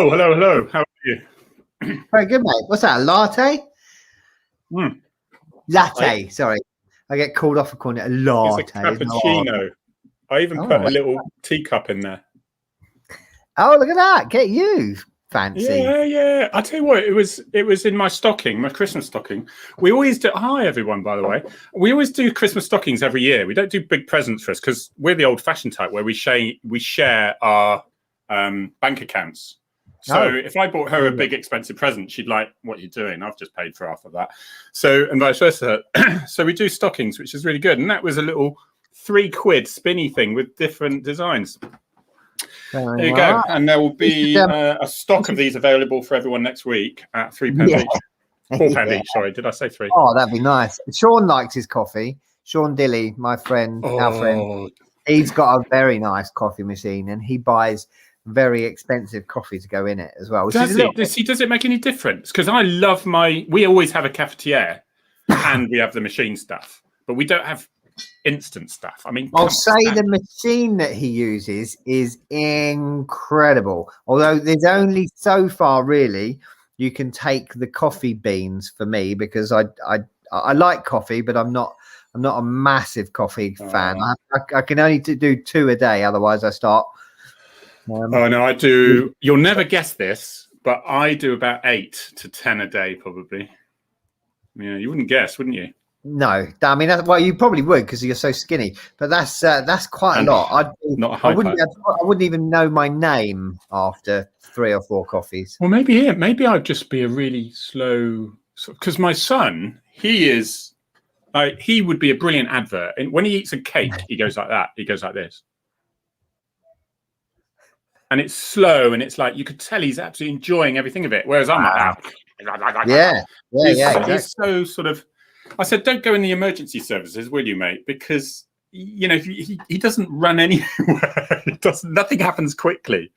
Hello, hello, hello. How are you? Very good, mate. What's that? A latte? Latte. Sorry, I get called off for calling it a latte. It's a cappuccino. I even put a little teacup in there. Oh, look at that! Get you fancy. Yeah. I tell you what, it was in my stocking, my Christmas stocking. We always do. Hi, everyone. By the way, we always do Christmas stockings every year. We don't do big presents for us because we're the old-fashioned type where we share our bank accounts. So if I bought her a big expensive present, she'd like, "What are you doing? I've just paid for half of that." So and vice versa. So we do stockings, which is really good. And that was a little £3 spinny thing with different designs. There you go. And there will be a stock of these available for everyone next week at £3 each. £4 each. Sorry, did I say 3? Oh, that'd be nice. Sean likes his coffee. Sean Dilly, my friend, our friend, he's got a very nice coffee machine, and he buys very expensive coffee to go in it as well. Does it make any difference? Because I love we always have a cafetiere and we have the machine stuff, but we don't have instant stuff. I mean, I'll say the machine that he uses is incredible. Although there's only so far really you can take the coffee beans for me, because I like coffee, but I'm not a massive coffee fan. I can only do 2 a day, otherwise I start. No, I do. You'll never guess this, but I do about 8 to 10 a day, probably. Yeah, you wouldn't guess, wouldn't you? No, I mean, well, you probably would because you're so skinny. But that's quite a lot. I wouldn't even know my name after 3 or 4 coffees. Well, maybe I'd just be a really slow. Because my son, he would be a brilliant advert. And when he eats a cake, he goes like that. He goes like this. And it's slow, and it's like you could tell he's absolutely enjoying everything of it. Whereas I'm like that. Yeah. He's so sort of. I said, don't go in the emergency services, will you, mate? Because he doesn't run anywhere. Nothing happens quickly.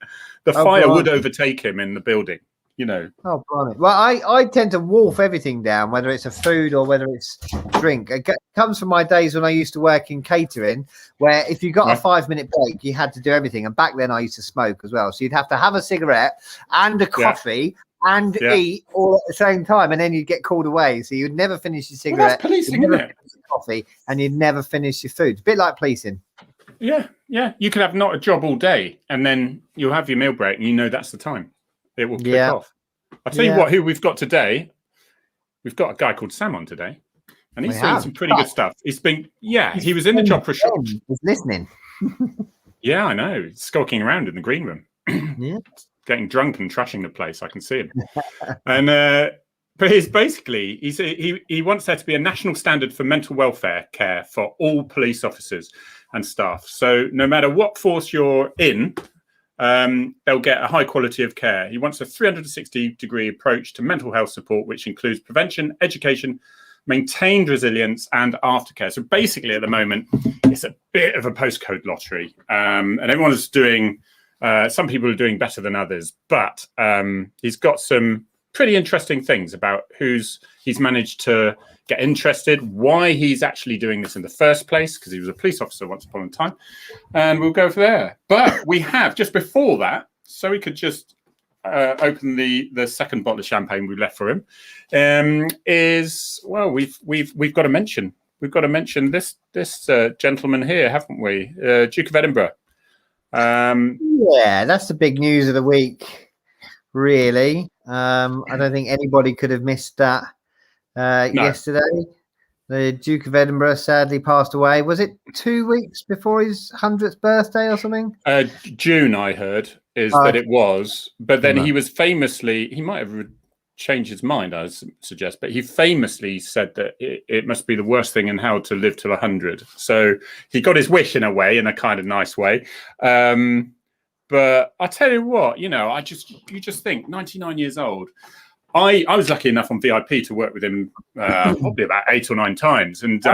The fire would overtake him in the building. Oh, blimey. Well, I tend to wolf everything down, whether it's a food or whether it's drink. It comes from my days when I used to work in catering, where if you got a 5-minute break, you had to do everything. And back then I used to smoke as well. So you'd have to have a cigarette and a coffee and eat all at the same time. And then you'd get called away. So you'd never finish your cigarette, that's policing, isn't it? Coffee, and you'd never finish your food. It's a bit like policing. Yeah. You could have not a job all day, and then you'll have your meal break, and that's the time. It will click off. I'll tell you what, who we've got today. We've got a guy called Sam on today, and he's doing some pretty good stuff. He was in the job for a short. He's listening. Yeah, I know. He's skulking around in the green room, getting drunk and trashing the place. I can see him. And but he wants there to be a national standard for mental welfare care for all police officers and staff. So no matter what force you're in, they'll get a high quality of care. He wants a 360-degree approach to mental health support, which includes prevention, education, maintained resilience, and aftercare. So basically, at the moment, it's a bit of a postcode lottery, and everyone's doing. Some people are doing better than others, but he's got some pretty interesting things about he's managed to get interested, why he's actually doing this in the first place, because he was a police officer once upon a time, and we'll go from there. But we have, just before that, so we could just open the second bottle of champagne we left for him, we've got to mention this gentleman here, haven't we? Duke of Edinburgh. Yeah, that's the big news of the week, really. I don't think anybody could have missed that. Yesterday, the Duke of Edinburgh sadly passed away. Was it 2 weeks before his 100th birthday or something? June, I heard, that it was. But then he might have changed his mind, I suggest, but he famously said that it must be the worst thing in hell to live till 100. So he got his wish in a way, in a kind of nice way. But I tell you what, you just think 99 years old. I was lucky enough on VIP to work with him probably about 8 or 9 times, and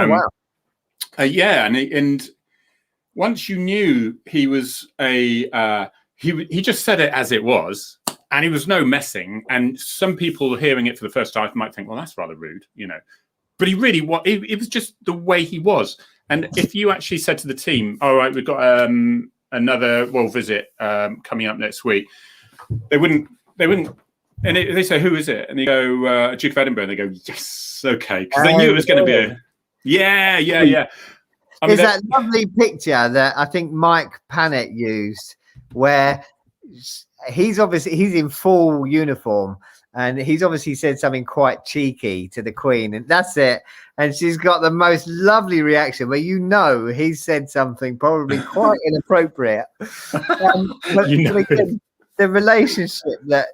and once you knew he was he just said it as it was, and he was no messing. And some people hearing it for the first time might think, well, that's rather rude, But he really was. It was just the way he was. And if you actually said to the team, "All right, we've got another visit coming up next week," they wouldn't they wouldn't. And they say, who is it? And they go, Duke of Edinburgh. And they go, yes, okay. Because they knew it was going to be a... Yeah. I mean, there's that lovely picture that I think Mike Panett used where he's in full uniform and he's obviously said something quite cheeky to the Queen, and that's it. And she's got the most lovely reaction where he's said something probably quite inappropriate. But again, the relationship that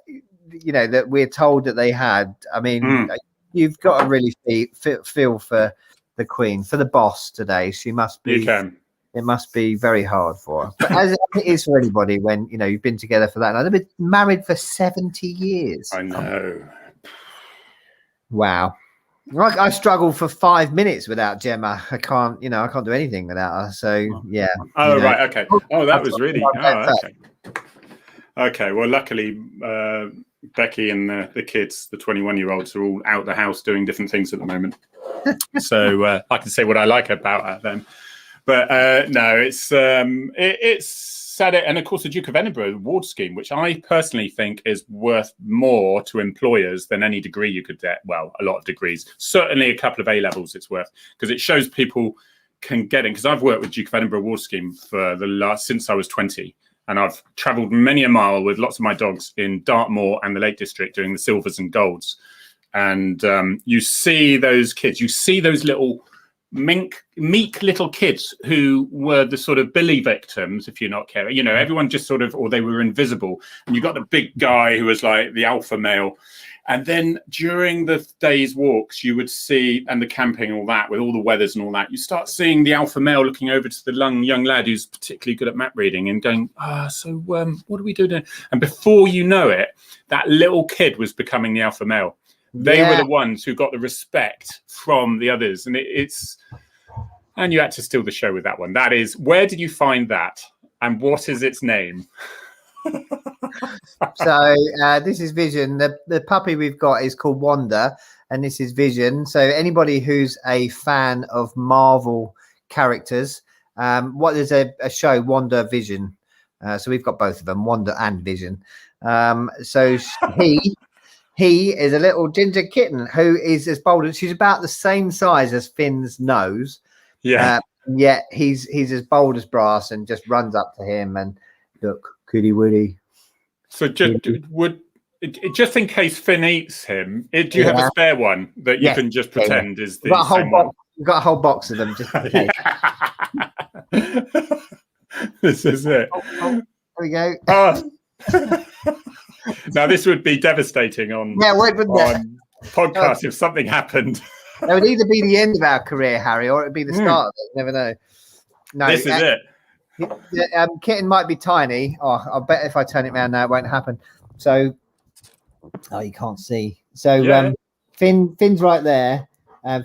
that we're told that they had. I mean, you've got to really feel for the Queen, for the boss today. She must be. It must be very hard for her, but as it is for anybody when you've been together for that long. They've been married for 70 years. I know. Wow. I struggle for 5 minutes without Gemma. I can't do anything without her. So yeah. Oh right, okay. Oh, that was really. Oh, okay. Okay. Well, luckily, Becky and the kids, the 21-year-olds, are all out the house doing different things at the moment. So I can say what I like about them. But no, it's sad. And of course, the Duke of Edinburgh award scheme, which I personally think is worth more to employers than any degree you could get. Well, a lot of degrees, certainly a couple of A levels it's worth, because it shows people can get in. Because I've worked with Duke of Edinburgh award scheme for since I was 20. And I've travelled many a mile with lots of my dogs in Dartmoor and the Lake District doing the silvers and golds. And you see those kids, you see those little meek little kids who were the sort of Billy victims, if you're not caring. Everyone just sort of, or they were invisible. And you got the big guy who was like the alpha male. And then during the day's walks, you would see, and the camping and all that, with all the weathers and all that, you start seeing the alpha male looking over to the young lad who's particularly good at map reading and going, what do we do now? And before you know it, that little kid was becoming the alpha male. They were the ones who got the respect from the others. And and you had to steal the show with that one. That is, where did you find that? And what is its name? So this is Vision. The puppy we've got is called Wanda, and this is Vision. So anybody who's a fan of Marvel characters, there's a show, Wanda Vision. So we've got both of them, Wanda and Vision. So he is a little ginger kitten who is as bold as, she's about the same size as Finn's nose. Yeah. Yet he's as bold as brass and just runs up to him and look, Kitty Woody. So just in case Finn eats him, do you have a spare one that you can just pretend is the same one? We've got a whole box of them just in case. This is it. There we go. Now this would be devastating on podcast if something happened. It would either be the end of our career, Harry, or it would be the start of it. You never know. No, this is it. Kitten might be tiny. I bet if I turn it around now, it won't happen. So, you can't see. So Finn's right there.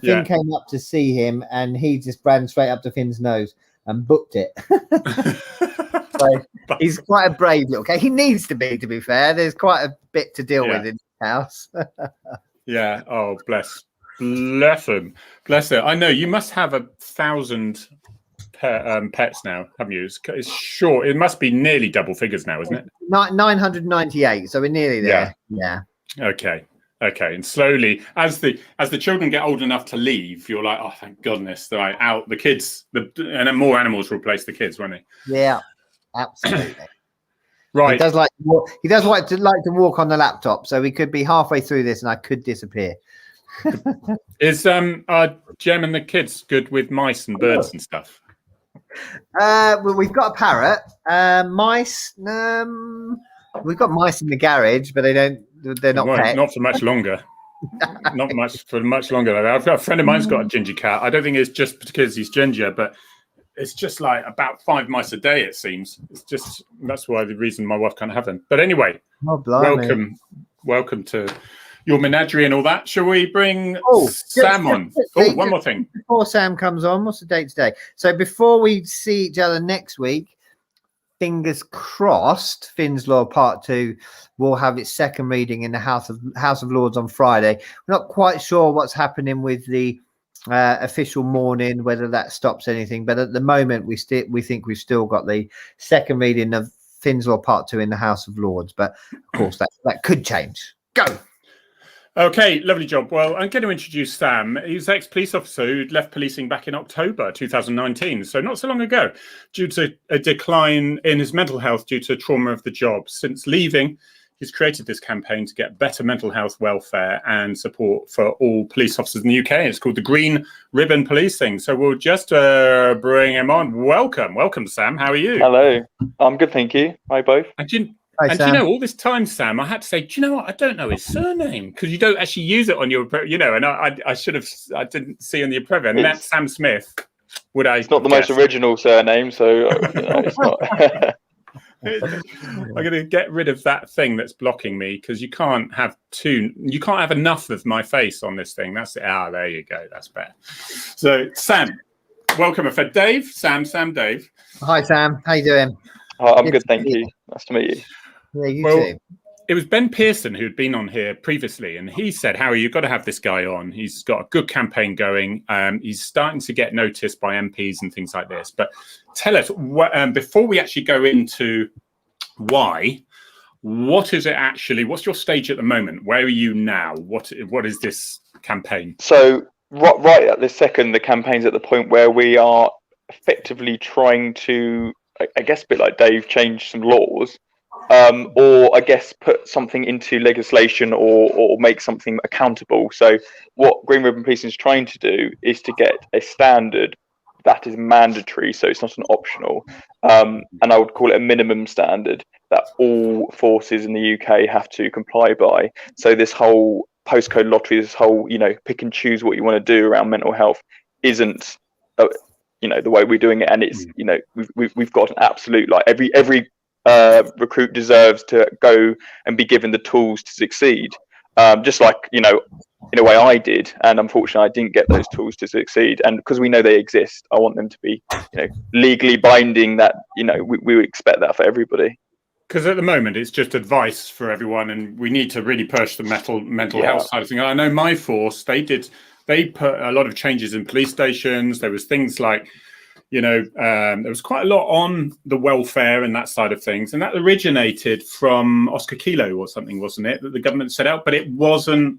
Finn came up to see him, and he just ran straight up to Finn's nose and booked it. So he's quite a brave little cat. He needs to be fair. There's quite a bit to deal with in the house. Yeah. Oh, bless him. Bless her. I know you must have 1,000 pets now, haven't you? It's short. It must be nearly double figures now, isn't it? 998. So we're nearly there. Yeah. Okay. And slowly, as the children get old enough to leave, you're like, oh, thank goodness, they're out. The kids, and then more animals replace the kids, won't they? Yeah, absolutely. Right. He does like to walk on the laptop, so we could be halfway through this, and I could disappear. Is Jem and the kids good with mice and birds and stuff? Well, we've got a parrot. Mice. We've got mice in the garage, but they're not pets. Not for much longer. Not for much longer. I've got a friend of mine's got a ginger cat. I don't think it's just because he's ginger, but it's just like about 5 mice a day, it seems. It's just, that's why the reason my wife can't have them. But anyway, welcome to your menagerie and all that. Shall we bring Sam on? One more thing. Before Sam comes on, what's the date today? So before we see each other next week, fingers crossed, Finn's Law Part 2 will have its second reading in the House of Lords on Friday. We're not quite sure what's happening with the official mourning, whether that stops anything. But at the moment, we think we've still got the second reading of Finn's Law Part 2 in the House of Lords, but of course that could change. Go. Okay, lovely job. Well, I'm going to introduce Sam. He's an ex-police officer who left policing back in October 2019, so not so long ago, due to a decline in his mental health due to trauma of the job. Since leaving, he's created this campaign to get better mental health welfare and support for all police officers in the UK. It's called the Green Ribbon Policing. So we'll just bring him on. Welcome, Sam. How are you? Hello. I'm good, thank you. Hi, both. And do you know, all this time, Sam, I had to say, do you know what? I don't know his surname because you don't actually use it on your, and I should have, I didn't see on the profile. And that's Sam Smith. It's not the most original surname, so it's not. I'm going to get rid of that thing that's blocking me because you can't have enough of my face on this thing. That's it. There you go. That's better. So, Sam, welcome. For Dave, Sam, Dave. Hi, Sam. How you doing? I'm good, thank you. Nice to meet you. Yeah, you too. It was Ben Pearson who'd been on here previously, and he said, Harry, you've got to have this guy on. He's got a good campaign going. He's starting to get noticed by MPs and things like this. But tell us, before we actually go into what is it actually? What's your stage at the moment? Where are you now? What is this campaign? So right at this second, the campaign's at the point where we are effectively trying to, I guess a bit like Dave, change some laws. Or I guess put something into legislation or make something accountable. So what Green Ribbon Policing is trying to do is to get a standard that is mandatory, so it's not an optional, and I would call it a minimum standard that all forces in the UK have to comply by. So this whole postcode lottery, this whole pick and choose what you want to do around mental health isn't the way we're doing it, and it's we've got an absolute, like every recruit deserves to go and be given the tools to succeed, just like in a way I did, and unfortunately I didn't get those tools to succeed, and because we know they exist, I want them to be legally binding, that we would expect that for everybody. Because at the moment it's just advice for everyone, and we need to really push the mental health side of things. I know my force, they put a lot of changes in police stations. There was things like there was quite a lot on the welfare and that side of things, and that originated from Oscar Kilo or something, wasn't it? That the government set out, but it wasn't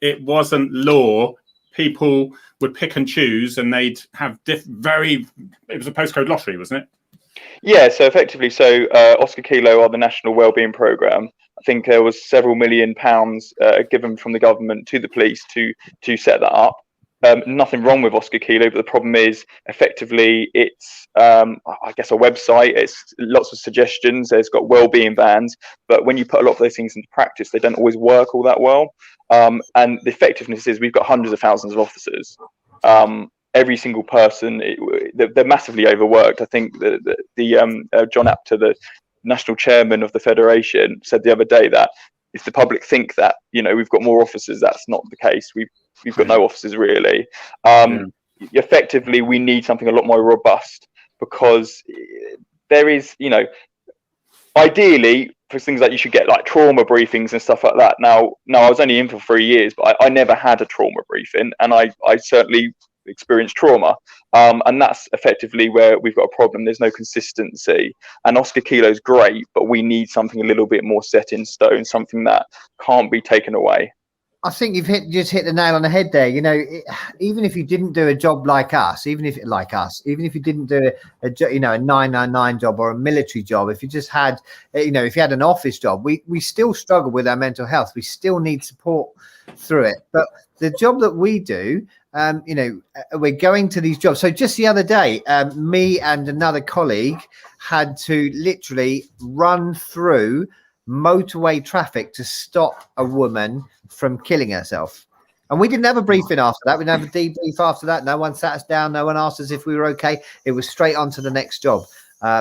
law. People would pick and choose, and they'd have it was a postcode lottery, wasn't it? Yeah, so effectively, Oscar Kilo are the National Wellbeing Programme. I think there was several £million given from the government to the police to set that up. Nothing wrong with Oscar Kilo, but the problem is effectively it's I guess a website. It's lots of suggestions. There's got wellbeing vans, but when you put a lot of those things into practice, they don't always work all that well. And the effectiveness is we've got hundreds of thousands of officers. Every single person, they're massively overworked. I think the John Apter, the national chairman of the federation, said the other day that if the public think that we've got more officers, that's not the case. We've got no officers really. Effectively, we need something a lot more robust, because there is, ideally for things like you should get like trauma briefings and stuff like that. Now I was only in for 3 years, but I never had a trauma briefing, and I certainly experienced trauma, and that's effectively where we've got a problem. There's no consistency, and Oscar Kilo's great, but we need something a little bit more set in stone, something that can't be taken away. I think you've just hit the nail on the head there. Even if you didn't do a job like us, even if you didn't do a 999 job or a military job, if you just had, if you had an office job, we still struggle with our mental health. We still need support through it. But the job that we do, we're going to these jobs. So just the other day, me and another colleague had to literally run through motorway traffic to stop a woman from killing herself, and we didn't have a briefing after that. We didn't have a debrief after that. No one sat us down, no one asked us if we were okay. It was straight on to the next job.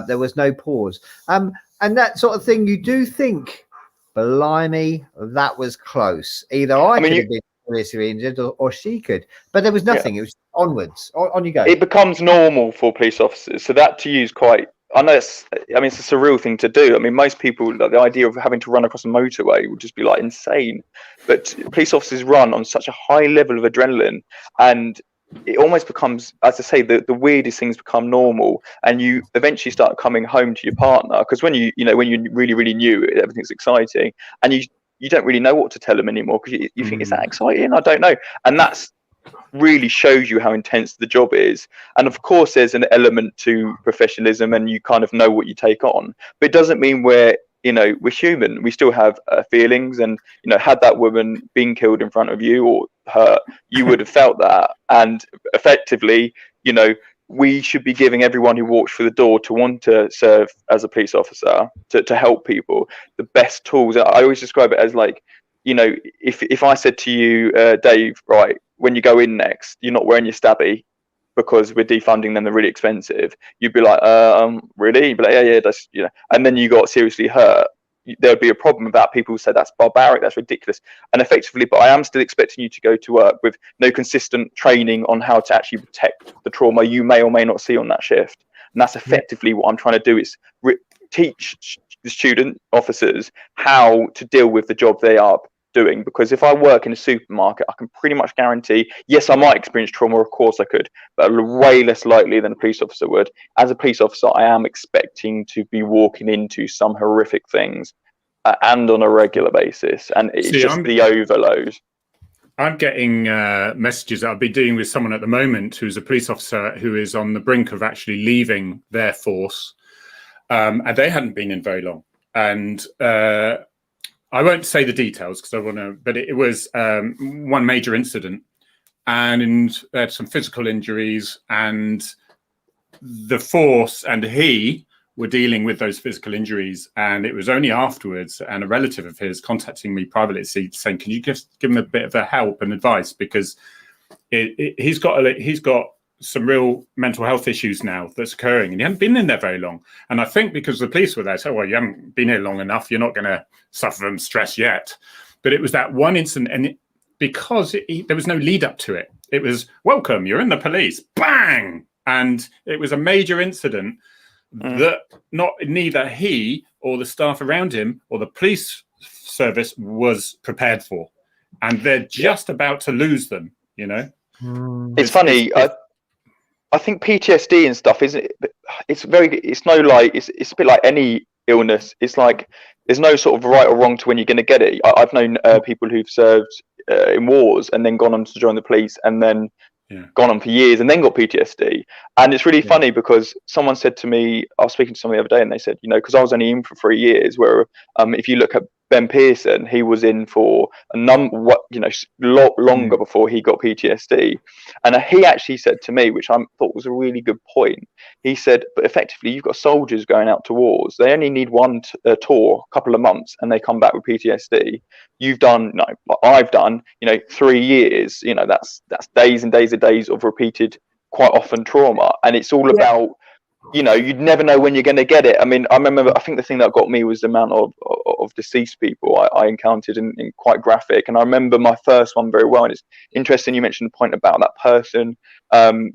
There was no pause, and that sort of thing. You do think, blimey, that was close. Either I could have been seriously injured or she could, but there was nothing. It was onwards. On you go. It becomes normal for police officers, so that to use quite, I know it's a surreal thing to do. I mean, most people, the idea of having to run across a motorway would just be like insane. But police officers run on such a high level of adrenaline, and it almost becomes, as I say, the weirdest things become normal, and you eventually start coming home to your partner, because when you really new, everything's exciting, and you don't really know what to tell them anymore, because you think, is that exciting? I don't know. And that's really shows you how intense the job is. And of course there's an element to professionalism, and you kind of know what you take on, but it doesn't mean we're human. We still have feelings, and had that woman been killed in front of you or hurt, you would have felt that. And effectively, we should be giving everyone who walks through the door to want to serve as a police officer, to help people, the best tools. I always describe it as like, if I said to you, Dave, right, when you go in next, you're not wearing your stabby because we're defunding them, they're really expensive, you'd be like, really? You'd be like, yeah, that's, and then you got seriously hurt, there'd be a problem with that. People say that's barbaric, that's ridiculous. And effectively, but I am still expecting you to go to work with no consistent training on how to actually protect the trauma you may or may not see on that shift. And that's effectively what I'm trying to do, is teach the student officers how to deal with the job they are doing. Because if I work in a supermarket, I can pretty much guarantee, yes, I might experience trauma, of course I could, but way less likely than a police officer would. As a police officer, I am expecting to be walking into some horrific things, and on a regular basis, and it's the overload. I'm getting messages that I'll be dealing with someone at the moment who's a police officer who is on the brink of actually leaving their force, and they hadn't been in very long. And I won't say the details because I want to, but it was one major incident, and had some physical injuries, and the force and he were dealing with those physical injuries. And it was only afterwards, and a relative of his contacting me privately saying, can you just give him a bit of a help and advice, because he's got some real mental health issues now that's occurring, and he hadn't been in there very long. And I think because the police were there, so, well, you haven't been here long enough, you're not going to suffer from stress yet. But it was that one incident, and because there was no lead up to it, it was, welcome, you're in the police, bang! And it was a major incident that neither he or the staff around him or the police service was prepared for. And they're just about to lose them, It's funny. I think PTSD and stuff isn't. It's a bit like any illness. It's like there's no sort of right or wrong to when you're going to get it. I've known people who've served in wars and then gone on to join the police, and then gone on for years and then got PTSD. And it's really funny because someone said to me, I was speaking to someone the other day, and they said, because I was only in for 3 years, where if you look at Ben Pearson, he was in for a lot longer before he got PTSD. And he actually said to me, which I thought was a really good point, he said, but effectively you've got soldiers going out to wars, they only need one tour, a couple of months, and they come back with PTSD. I've done 3 years, that's days and days and days of repeated, quite often, trauma. And it's all about, you'd never know when you're going to get it. I mean, I think the thing that got me was the amount of deceased people I encountered in quite graphic. And I remember my first one very well. And it's interesting you mentioned the point about that person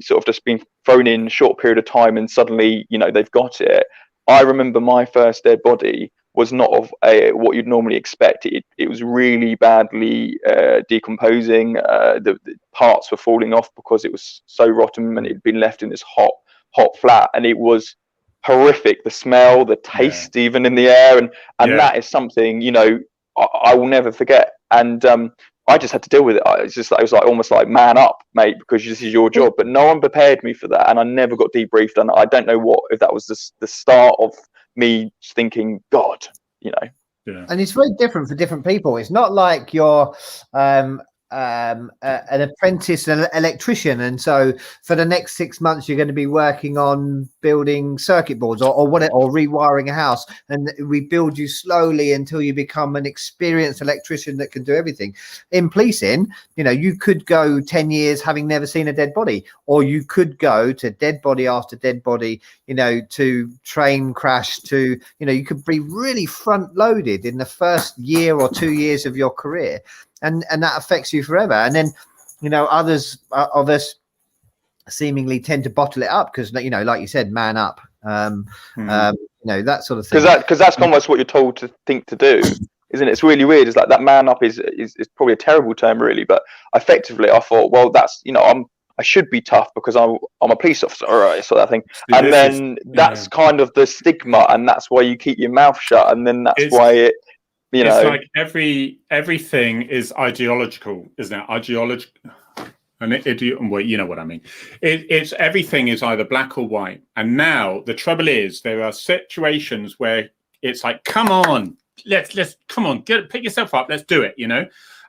sort of just being thrown in a short period of time and suddenly, they've got it. I remember my first dead body was not of what you'd normally expect. It was really badly decomposing. The parts were falling off because it was so rotten, and it had been left in this hot flat, and it was horrific. The smell, the taste, even in the air, and that is something I will never forget. And I just had to deal with it. It was like almost like, man up, mate, because this is your job. But no one prepared me for that, and I never got debriefed. And I don't know if that was the start of me thinking, God, And it's very different for different people. It's not like you're an apprentice electrician, and so for the next 6 months you're going to be working on building circuit boards or rewiring a house, and we build you slowly until you become an experienced electrician that can do everything. In policing, you could go 10 years having never seen a dead body, or you could go to dead body after dead body, to train crash, to you could be really front loaded in the first year or 2 years of your career. And that affects you forever. And then, others of us seemingly tend to bottle it up because, like you said, man up, that sort of thing. Because that's almost what you're told to think to do, isn't it? It's really weird. It's like that man up is probably a terrible term, really. But effectively, I thought, well, that's, I should be tough because I'm a police officer, all right, sort of thing. See, And then that's kind of the stigma, and that's why you keep your mouth shut, and then that's why it, you know, it's like everything is ideological, isn't it? Ideological. And well, you know what I mean. It's everything is either black or white. And now the trouble is there are situations where it's like, come on, let's come on, pick yourself up, let's do it, you know.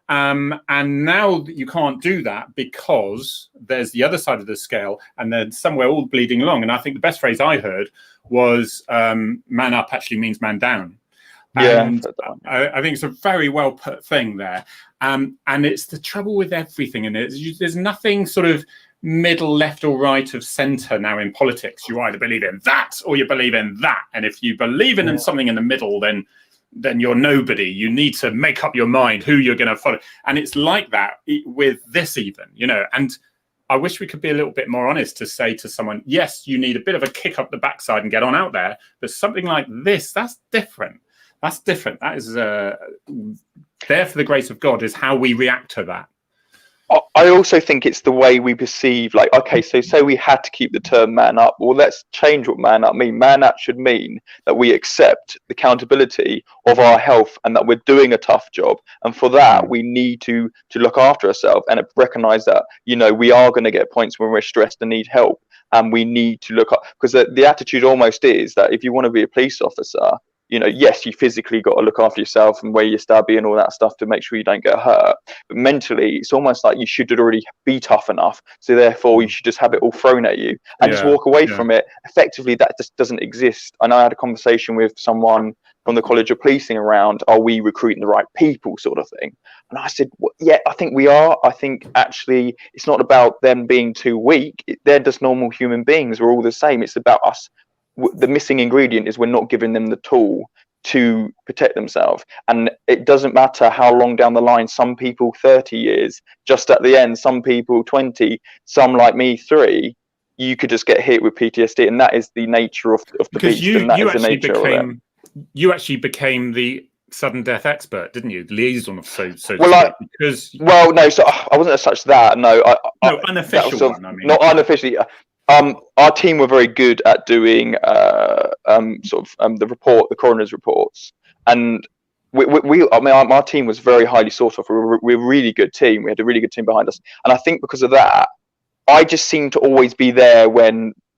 And now you can't do that because there's the other side of the scale, and then somewhere all bleeding along. And I think the best phrase I heard was "man up" actually means man down. And I think it's a very well put thing there. And it's the trouble with everything. And there's nothing sort of middle, left or right of centre now in politics. You either believe in that or you believe in that. And if you believe in something in the middle, then you're nobody. You need to make up your mind who you're going to follow. And it's like that with this even, you know. And I wish we could be a little bit more honest to say to someone, yes, you need a bit of a kick up the backside and get on out there. But something like this, that's different. That's different. That is there for the grace of God is how we react to that. I also think it's the way we perceive, like, okay, so say we had to keep the term man up. Well, let's change what man up mean. Man up should mean that we accept the accountability of our health and that we're doing a tough job. And for that, we need to look after ourselves and recognize that, you know, we are going to get points when we're stressed and need help. And we need to look up, because the attitude almost is that if you want to be a police officer, you know, yes, you physically got to look after yourself and wear your stabby and all that stuff to make sure you don't get hurt. But mentally, it's almost like you should already be tough enough. So therefore, you should just have it all thrown at you and just walk away from it. Effectively, that just doesn't exist. And I had a conversation with someone from the College of Policing around, are we recruiting the right people, sort of thing. And I said, well, yeah, I think we are. I think actually it's not about them being too weak. They're just normal human beings. We're all the same. It's about us. The missing ingredient is we're not giving them the tool to protect themselves. And it doesn't matter how long down the line, some people 30 years, just at the end, some people 20, some like me 3, you could just get hit with PTSD. And that is the nature of the beast. And that is the nature of it. You actually became the sudden death expert, didn't you? The liaison of so well, because no, so I wasn't as such that. No, unofficial one. I mean, not unofficially. Our team were very good at doing the coroner's reports, and our team was very highly sought after. We're a really good team. We had a really good team behind us, and I think because of that, I just seemed to always be there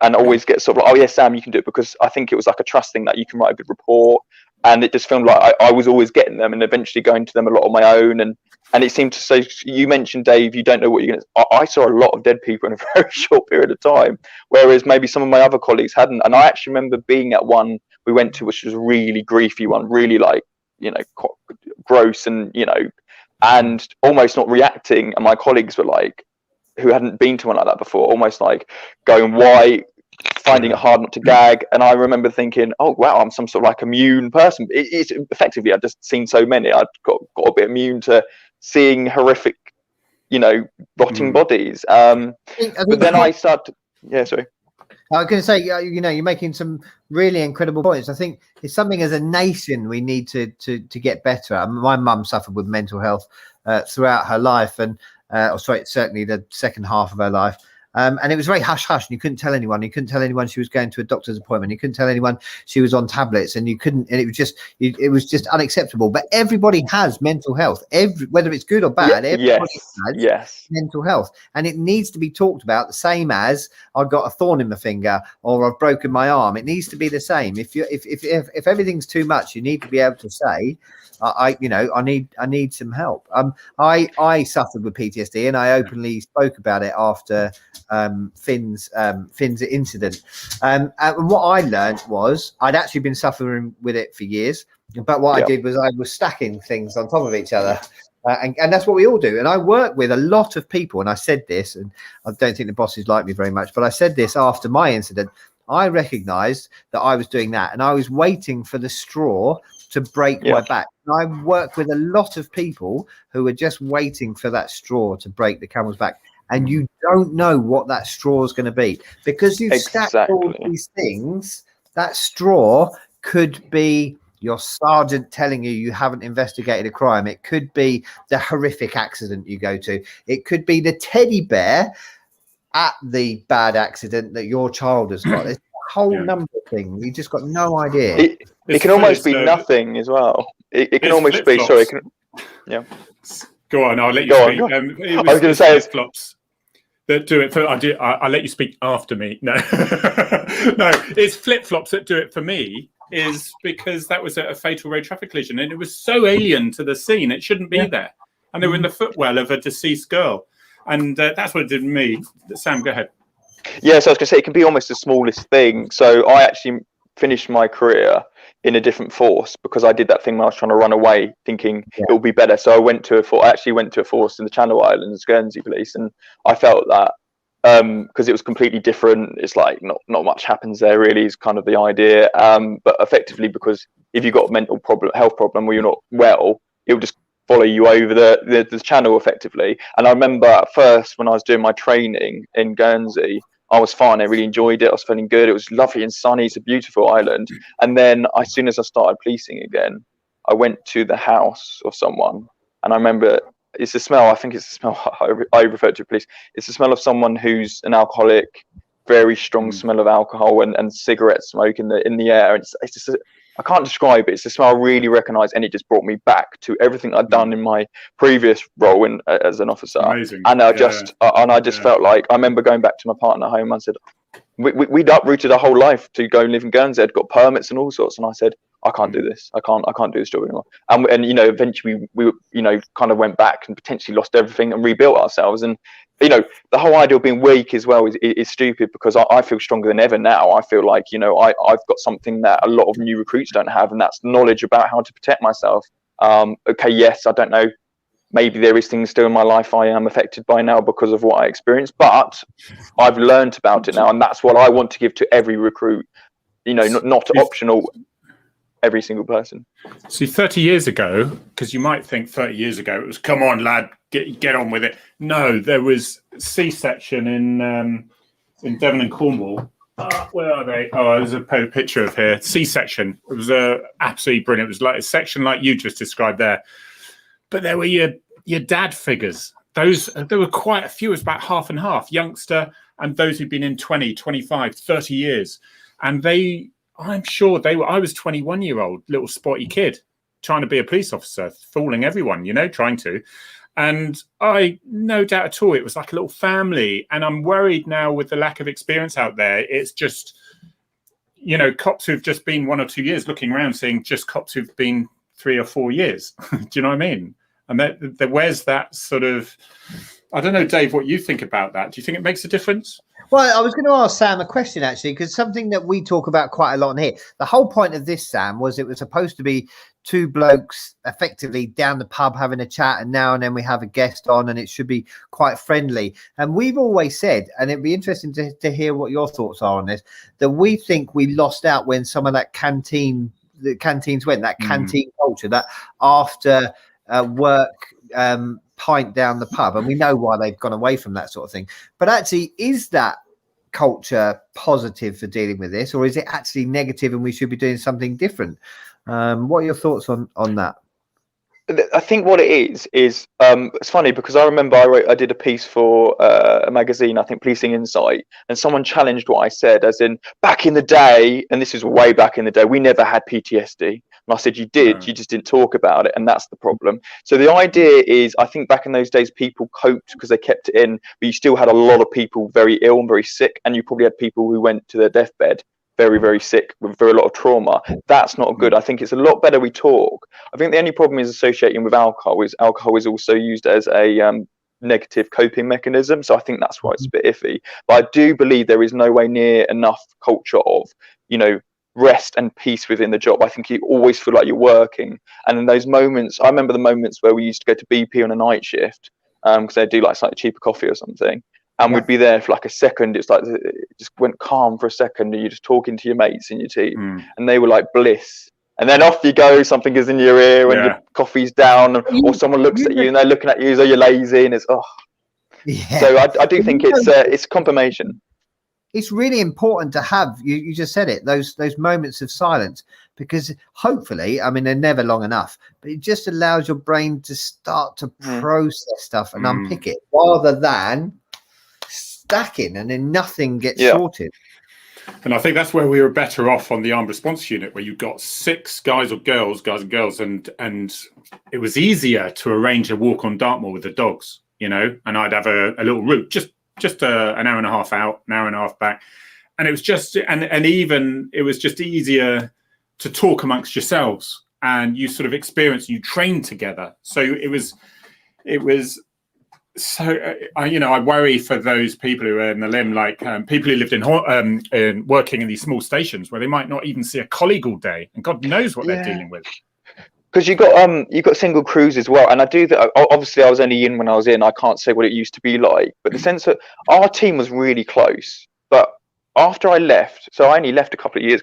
and always get sort of like, oh yeah, Sam, you can do it, because I think it was like a trust thing that you can write a good report, and it just felt like I was always getting them and eventually going to them a lot on my own, and it seemed to say, you mentioned, Dave, you don't know what you're going to... I saw a lot of dead people in a very short period of time, whereas maybe some of my other colleagues hadn't. And I actually remember being at one we went to, which was a really griefy one, really like, you know, gross and, you know, and almost not reacting. And my colleagues were like, who hadn't been to one like that before, almost like going white, finding it hard not to gag. And I remember thinking, oh wow, I'm some sort of like immune person. It's effectively, I'd just seen so many, I'd got a bit immune to seeing horrific, you know, rotting bodies. But then I started, sorry. I was going to say, you know, you're making some really incredible points. I think it's something as a nation we need to get better at. My mum suffered with mental health throughout her life, and certainly the second half of her life. And it was very hush hush, and you couldn't tell anyone. You couldn't tell anyone she was going to a doctor's appointment. You couldn't tell anyone she was on tablets, and you couldn't. And it was just unacceptable. But everybody has mental health, whether it's good or bad. Everybody has mental health, and it needs to be talked about the same as I've got a thorn in my finger or I've broken my arm. It needs to be the same. If everything's too much, you need to be able to say, I need some help. I suffered with PTSD, and I openly spoke about it after Finn's incident. And what I learned was I'd actually been suffering with it for years, but what I did was I was stacking things on top of each other. And that's what we all do. And I work with a lot of people, and I said this, and I don't think the bosses like me very much, but I said this after my incident. I recognized that I was doing that, and I was waiting for the straw to break my back. And I work with a lot of people who are just waiting for that straw to break the camel's back. And you don't know what that straw is going to be, because you've stacked all these things. That straw could be your sergeant telling you haven't investigated a crime. It could be the horrific accident you go to. It could be the teddy bear at the bad accident that your child has got. There's a whole number of things. You just got no idea. It can almost be nothing as well. It can almost be, sorry. Yeah. Go on, I'll let you speak. I was going to say flip-flops that do it for. I'll let you speak after me. No, no, it's flip-flops that do it for me. Is because that was a fatal road traffic collision, and it was so alien to the scene. It shouldn't be there, and they were in the footwell of a deceased girl, and that's what it did to me. Sam, go ahead. Yeah, so I was going to say it can be almost the smallest thing. So I actually finished my career in a different force because I did that thing when I was trying to run away, thinking it will be better. So I went to a force in the Channel Islands, Guernsey Police, and I felt that because it was completely different. It's like not much happens there really is kind of the idea. But effectively, because if you've got a health problem, where you're not well, it will just follow you over the channel effectively. And I remember at first when I was doing my training in Guernsey, I was fine. I really enjoyed it. I was feeling good. It was lovely and sunny. It's a beautiful island. And then as soon as I started policing again, I went to the house of someone, and I remember it's the smell. I think it's the smell I refer to police. It's the smell of someone who's an alcoholic, very strong smell of alcohol and cigarette smoke in the air. It's just I can't describe it. It's the smell I really recognise, and it just brought me back to everything I'd done in my previous role as an officer. Amazing. And I just felt like I remember going back to my partner home. I said, we'd uprooted our whole life to go and live in Guernsey. I'd got permits and all sorts, and I said, I can't do this. I can't do this job anymore. And you know, eventually we kind of went back and potentially lost everything and rebuilt ourselves. And you know, the whole idea of being weak as well is stupid, because I feel stronger than ever now. I feel like, you know, I've got something that a lot of new recruits don't have, and that's knowledge about how to protect myself. Okay, yes, I don't know. Maybe there is things still in my life I am affected by now because of what I experienced, but I've learned about it now, and that's what I want to give to every recruit. You know, not optional. Every single person. See, 30 years ago, because you might think 30 years ago it was, come on, lad, get on with it. No, there was C-section in Devon and Cornwall. Where are they? Oh, there's a picture of here. C-section. It was absolutely brilliant. It was like a section like you just described there. But there were your dad figures. There were quite a few. It was about half and half, youngster and those who'd been in 20, 25, 30 years. And I'm sure I was 21-year-old little spotty kid trying to be a police officer, fooling everyone, you know, trying to. And I, no doubt at all, it was like a little family. And I'm worried now with the lack of experience out there. It's just, you know, cops who've just been 1 or 2 years looking around, seeing just cops who've been 3 or 4 years. Do you know what I mean? And where's that sort of, I don't know, Dave, what you think about that. Do you think it makes a difference? Well, I was going to ask Sam a question, actually, because something that we talk about quite a lot in here. The whole point of this, Sam, was it was supposed to be two blokes effectively down the pub having a chat, and now and then we have a guest on, and it should be quite friendly. And we've always said, and it'd be interesting to hear what your thoughts are on this, that we think we lost out when some of the canteens went, that canteen culture, that after work pint down the pub, and we know why they've gone away from that sort of thing. But actually, is that culture positive for dealing with this, or is it actually negative and we should be doing something different? What are your thoughts on that? I think what it is it's funny because I remember I did a piece for a magazine, I think Policing Insight, and someone challenged what I said, as in back in the day, and this is way back in the day, we never had PTSD. And I said, you did, you just didn't talk about it, and that's the problem. So the idea is, I think back in those days, people coped because they kept it in, but you still had a lot of people very ill and very sick, and you probably had people who went to their deathbed very, very sick with very lot of trauma. That's not good. I think it's a lot better we talk. I think the only problem is associating with alcohol is also used as a negative coping mechanism. So I think that's why it's a bit iffy. But I do believe there is nowhere near enough culture of, you know, rest and peace within the job. I think you always feel like you're working. And in those moments, I remember the moments where we used to go to BP on a night shift because they do like slightly cheaper coffee or something. And we'd be there for like a second. It's like it just went calm for a second, and you're just talking to your mates in your team, and they were like bliss. And then off you go. Something is in your ear, and your coffee's down, or someone looks at you and they're looking at you as though you're lazy, and it's So I do think it's confirmation. It's really important to have, you just said it, those moments of silence, because hopefully, I mean, they're never long enough, but it just allows your brain to start to process stuff and unpick it, rather than stacking, and then nothing gets sorted. And I think that's where we were better off on the armed response unit, where you've got 6 guys and girls, and it was easier to arrange a walk on Dartmoor with the dogs, you know, and I'd have a little route, just an hour and a half out, an hour and a half back. And it was just, and even it was just easier to talk amongst yourselves, and you sort of experience, you train together. So it was, so I worry for those people who are in the limb, like people who lived in working in these small stations where they might not even see a colleague all day, and God knows what they're dealing with. Because you got single crews as well, and I do that. Obviously, I was only in when I was in. I can't say what it used to be like, but the sense that our team was really close. But after I left, so I only left a couple of years,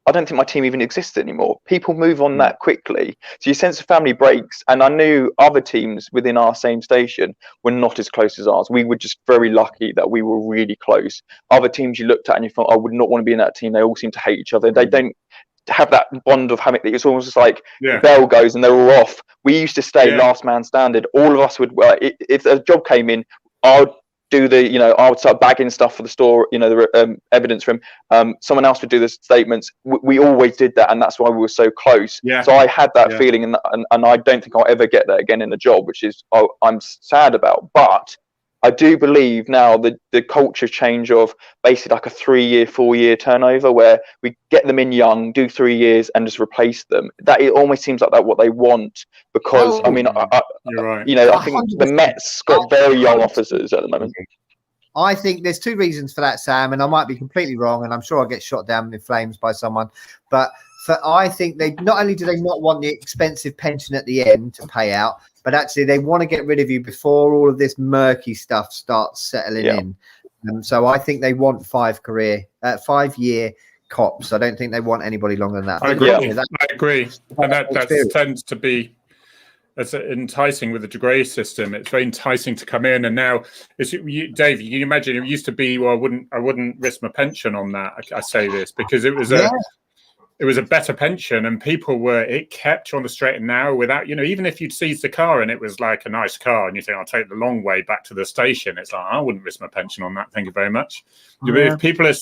I don't think my team even exists anymore. People move on that quickly. So your sense of family breaks. And I knew other teams within our same station were not as close as ours. We were just very lucky that we were really close. Other teams you looked at and you thought, I would not want to be in that team. They all seem to hate each other. They don't have that bond of having, it's almost like the bell goes and they're all off. We used to stay last man standard. All of us would, if a job came in, I would do I would start bagging stuff for the store, the evidence room. Someone else would do the statements. We always did that, and that's why we were so close. So I had that feeling, and I don't think I'll ever get that again in a job, which is I'm sad about. But I do believe now the culture change of basically like a 3-year, 4-year turnover, where we get them in young, do 3 years, and just replace them. That it almost seems like that what they want, because you're right. I think the Mets got very young officers at the moment. I think there's 2 reasons for that, Sam, and I might be completely wrong, and I'm sure I'll get shot down in flames by someone. But I think they not only do they not want the expensive pension at the end to pay out, but actually they want to get rid of you before all of this murky stuff starts settling in. So I think they want 5-year cops. I don't think they want anybody longer than that. I agree. I agree. And that tends to be as enticing with the degree system. It's very enticing to come in, and now, Dave, you can imagine it used to be, well, I wouldn't risk my pension on that. I say this because it was it was a better pension, and it kept you on the straight and narrow without, even if you'd seized the car and it was like a nice car and you think, I'll take the long way back to the station. It's like, I wouldn't risk my pension on that. Thank you very much. If people are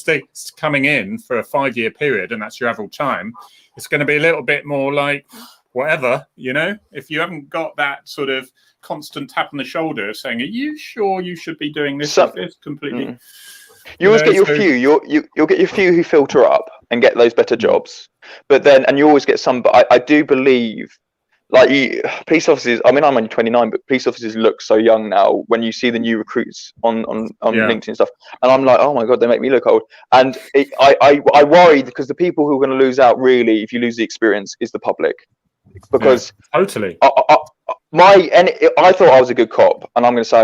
coming in for a 5-year period and that's your average time, it's going to be a little bit more like whatever, if you haven't got that sort of constant tap on the shoulder saying, are you sure you should be doing this? This completely. You always get your few. You'll get your few who filter up and get those better jobs, and you always get some. But I do believe, like police officers. I mean, I'm only 29, but police officers look so young now. When you see the new recruits on LinkedIn and stuff, and I'm like, oh my god, they make me look old. And I worry because the people who are going to lose out really, if you lose the experience, is the public, because totally. I thought I was a good cop, and I'm going to say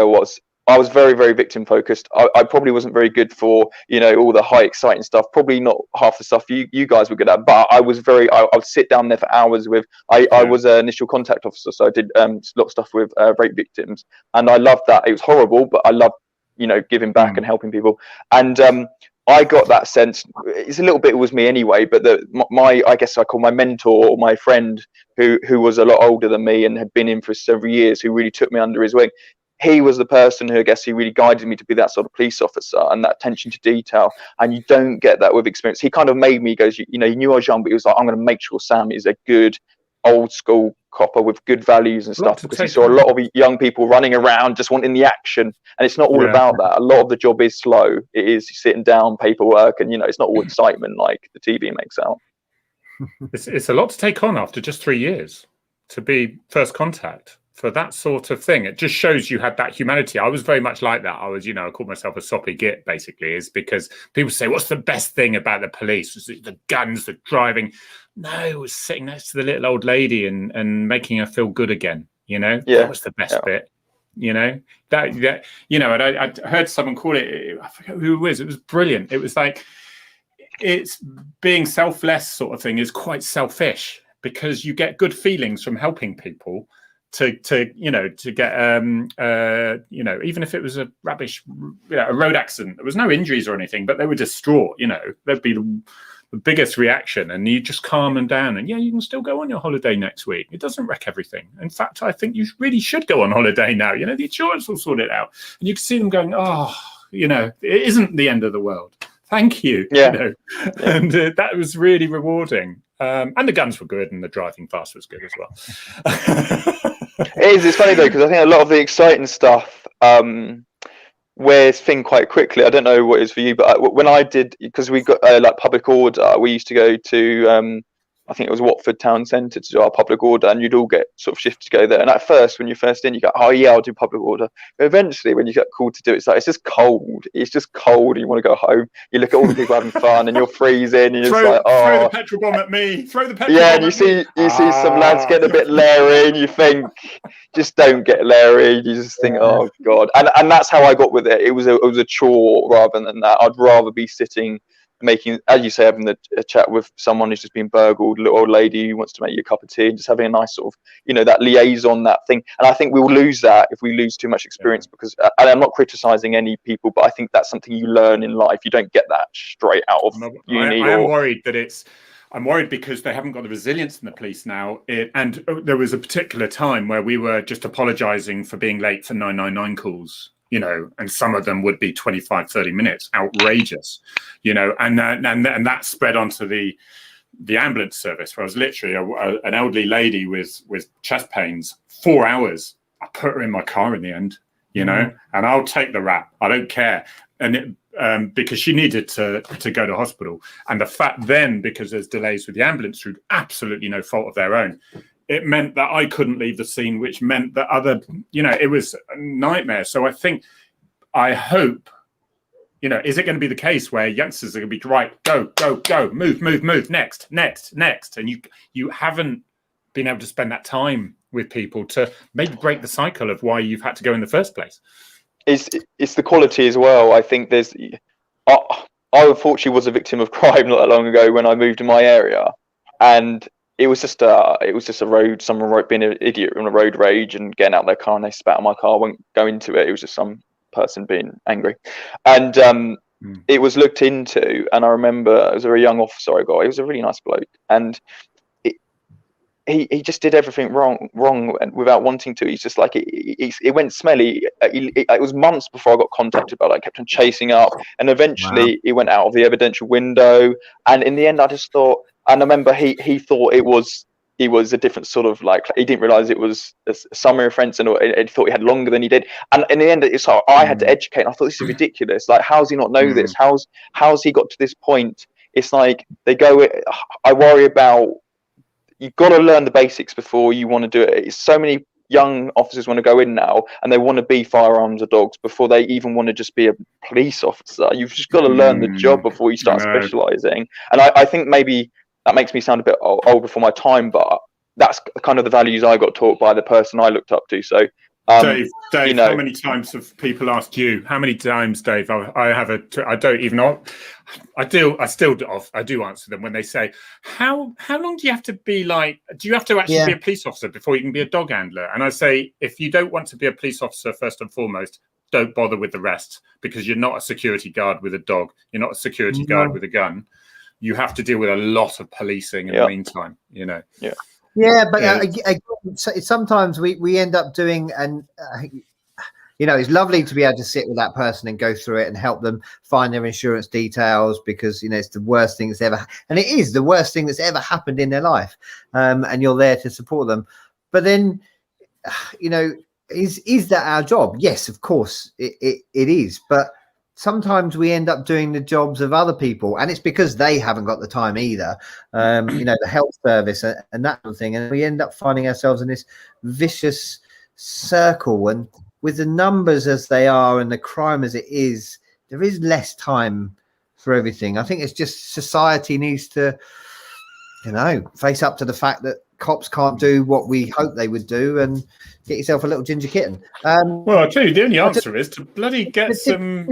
I was very, very victim focused. I probably wasn't very good for, all the high exciting stuff. Probably not half the stuff you guys were good at, but I was I would sit down there for hours with, I was an initial contact officer. So I did a lot of stuff with rape victims, and I loved that. It was horrible, but I loved, giving back and helping people. And I got that sense. It's a little bit, it was me anyway, but I guess I call my mentor or my friend who was a lot older than me and had been in for several years, who really took me under his wing. He was the person who, I guess, he really guided me to be that sort of police officer and that attention to detail. And you don't get that with experience. He kind of made me go, he knew I was young, but he was like, I'm going to make sure Sam is a good old school copper with good values and stuff, because he saw a lot of young people running around just wanting the action. And it's not all about that. A lot of the job is slow. It is sitting down, paperwork, and, it's not all excitement like the TV makes out. It's a lot to take on after just 3 years to be first contact. For that sort of thing, it just shows you had that humanity. I was very much like that. I was, I called myself a soppy git, basically, is because people say, what's the best thing about the police? Was it the guns, the driving? No, it was sitting next to the little old lady and making her feel good again. That was the best bit. And I heard someone call it, I forget who it was. It was brilliant. It was like, it's being selfless sort of thing is quite selfish, because you get good feelings from helping people. To get even if it was a rubbish a road accident, there was no injuries or anything, but they were distraught. There'd be the biggest reaction, and you just calm them down, and you can still go on your holiday next week. It doesn't wreck everything. In fact, I think you really should go on holiday now. The insurance will sort it out, and you can see them going, oh, you know, it isn't the end of the world. Thank you. Yeah. You know, and that was really rewarding. And the guns were good, and the driving fast was good as well. It is. It's funny though, because I think a lot of the exciting stuff wears thin quite quickly. I don't know what it is for you, but when I did, because we got like public order, we used to go to I think it was Watford Town Centre to do our public order, and you'd all get sort of shifted to go there. And at first, when you're first in, you go, oh yeah, I'll do public order. But eventually, when you get called to do it, it's like, it's just cold. It's just cold. You want to go home. You look at all the people having fun, and you're freezing. And you're just like, oh, throw the petrol bomb at me. Throw the petrol bomb. Yeah, and you see some lads getting a bit leery, and you think, just don't get leery. You just think, oh god. And that's how I got with it. It was a chore rather than that. I'd rather be sitting, making, as you say, having a chat with someone who's just been burgled, a little old lady who wants to make you a cup of tea, and just having a nice sort of, you know, that liaison, that thing. And I think we will lose that if we lose too much experience, because, and I'm not criticizing any people, but I think that's something you learn in life. You don't get that straight out of uni. I am worried that I'm worried because they haven't got the resilience in the police now. And there was a particular time where we were just apologizing for being late for 999 calls, you know, and some of them would be 25, 30 minutes, outrageous, you know, and that spread onto the ambulance service, where I was literally an elderly lady with chest pains, 4 hours. I put her in my car in the end, you know, and I'll take the rap. I don't care. And because she needed to go to hospital. And the fact then, because there's delays with the ambulance through absolutely no fault of their own, it meant that I couldn't leave the scene, which meant that it was a nightmare. So I hope, you know, is it going to be the case where youngsters are going to be, right, go, move, next. And you haven't been able to spend that time with people to maybe break the cycle of why you've had to go in the first place. It's the quality as well. I think I unfortunately was a victim of crime not that long ago when I moved in my area, and it was just a road. Someone being an idiot on a road rage and getting out their car, and they spat on my car. I won't go into it. It was just some person being angry, and it was looked into. And I remember it was a very young officer I got. He was a really nice bloke, and he just did everything wrong without wanting to. He's just like, it went smelly. It was months before I got contacted about it. I kept on chasing up, and eventually he went out of the evidential window. And in the end, I just thought, and I remember he thought it was a different sort of, like, he didn't realize it was a summary offence, and he thought he had longer than he did. And in the end, it's like, I had to educate. And I thought, this is ridiculous. Like, how's he not know this? How's he got to this point? It's like, I worry about, you've got to learn the basics before you want to do it. It's so many young officers want to go in now, and they want to be firearms or dogs before they even want to just be a police officer. You've just got to learn the job before you start specialising. And I think maybe that makes me sound a bit old before my time, but that's kind of the values I got taught by the person I looked up to. So, Dave, you know, how many times have people asked you? How many times, Dave? I don't even know. I do answer them when they say, how long do you have to be, like, do you have to actually be a police officer before you can be a dog handler? And I say, if you don't want to be a police officer, first and foremost, don't bother with the rest, because you're not a security guard with a dog. You're not a security guard with a gun. You have to deal with a lot of policing in the meantime, you know. Yeah, but again, sometimes we end up doing, and you know, it's lovely to be able to sit with that person and go through it and help them find their insurance details, because, you know, it's the worst thing that's ever, and it is the worst thing that's ever happened in their life, and you're there to support them. But then, you know, is that our job? Yes, of course it is, but sometimes we end up doing the jobs of other people, and it's because they haven't got the time either. You know, the health service and that sort of thing, and we end up finding ourselves in this vicious circle. And with the numbers as they are and the crime as it is, there is less time for everything. I think it's just society needs to, you know, face up to the fact that cops can't do what we hope they would do, and get yourself a little ginger kitten. Well, I'll tell you, the only answer is to bloody get some,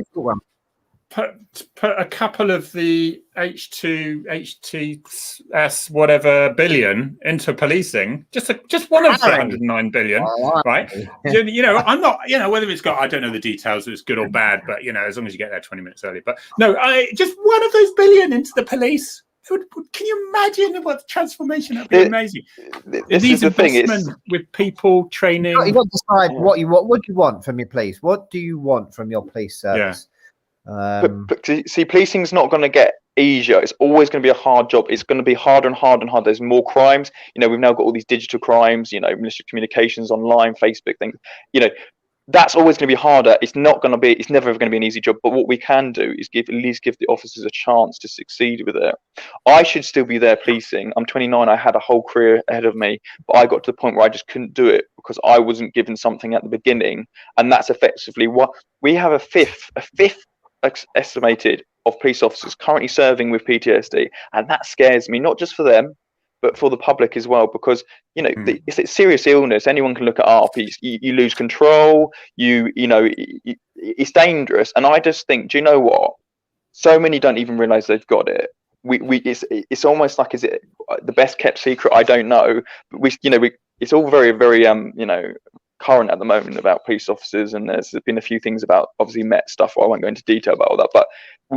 put a couple of the HTS whatever billion into policing, just one of the 109 billion, right? You know, I'm not, you know, whether it's got, I don't know the details, if it's good or bad, but, you know, as long as you get there 20 minutes early. But no, just one of those billion into the police. Can you imagine what the transformation? That'd be amazing. These investments with people training. You got to decide what you want. What do you want from your police? What do you want from your police service? But see, policing's not going to get easier. It's always going to be a hard job. It's going to be harder and harder and harder. There's more crimes. We've now got all these digital crimes. Malicious communications online, Facebook things. That's always going to be harder. It's not going to be. It's never ever going to be an easy job. But what we can do is at least give the officers a chance to succeed with it. I should still be there policing. I'm 29. I had a whole career ahead of me, but I got to the point where I just couldn't do it because I wasn't given something at the beginning, and that's effectively what we have. A fifth estimated of police officers currently serving with PTSD, and that scares me, not just for them but for the public as well, because it's a serious illness. Anyone can look it up. You lose control, it's dangerous. And I just think, do you know what, so many don't even realize they've got it. It's almost like, is it the best kept secret? I don't know, but it's all very, very current at the moment about police officers, and there's been a few things about obviously Met stuff. I won't go into detail about all that, but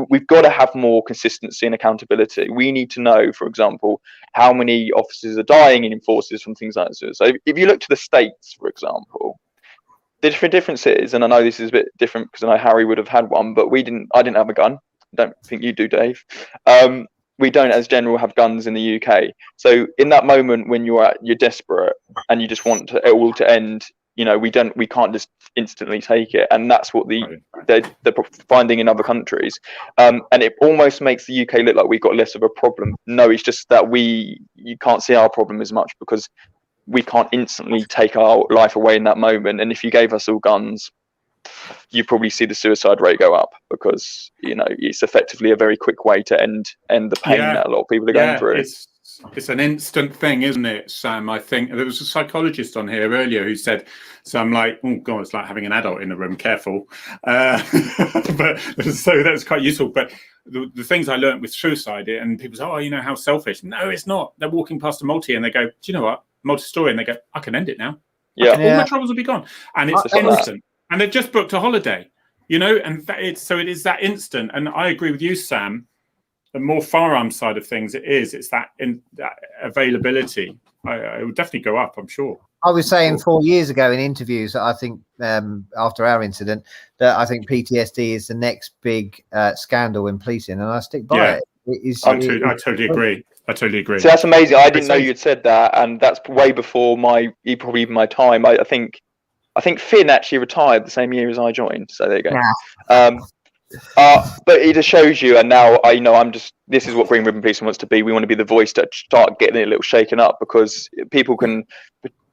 we've got to have more consistency and accountability. We need to know, for example, how many officers are dying in forces from things like this. So if you look to the States, for example, the differences, and I know this is a bit different because I know Harry would have had one, but I didn't have a gun. I don't think you do, Dave. We don't, as general, have guns in the UK. So in that moment when you're desperate and you just want it all to end, we can't just instantly take it, and that's what they're finding in other countries, and it almost makes the UK look like we've got less of a problem. No, it's just that you can't see our problem as much because we can't instantly take our life away in that moment. And if you gave us all guns, you probably see the suicide rate go up because it's effectively a very quick way to end the pain that a lot of people are going through. It's an instant thing, isn't it, Sam? I think there was a psychologist on here earlier who said, so I'm like, oh God, it's like having an adult in the room, careful. But so that's quite useful. But the things I learned with suicide, and people say, oh, how selfish. No, it's not. They're walking past a multi and they go, do you know what? Multi-story, and they go, I can end it now. All my troubles will be gone. And it's instant. And they've just booked a holiday, and it is that instant. And I agree with you, Sam. The more firearms side of things it's that availability. It will definitely go up, I'm sure. I was saying 4 years ago in interviews that I think after our incident that I think PTSD is the next big scandal in policing, and I stick by it. I totally agree. So that's amazing. I didn't know you'd said that, and that's way before probably even my time. I think Finn actually retired the same year as I joined. So there you go. Yeah. But it just shows you, and now this is what Green Ribbon Policing wants to be. We want to be the voice to start getting it a little shaken up, because people can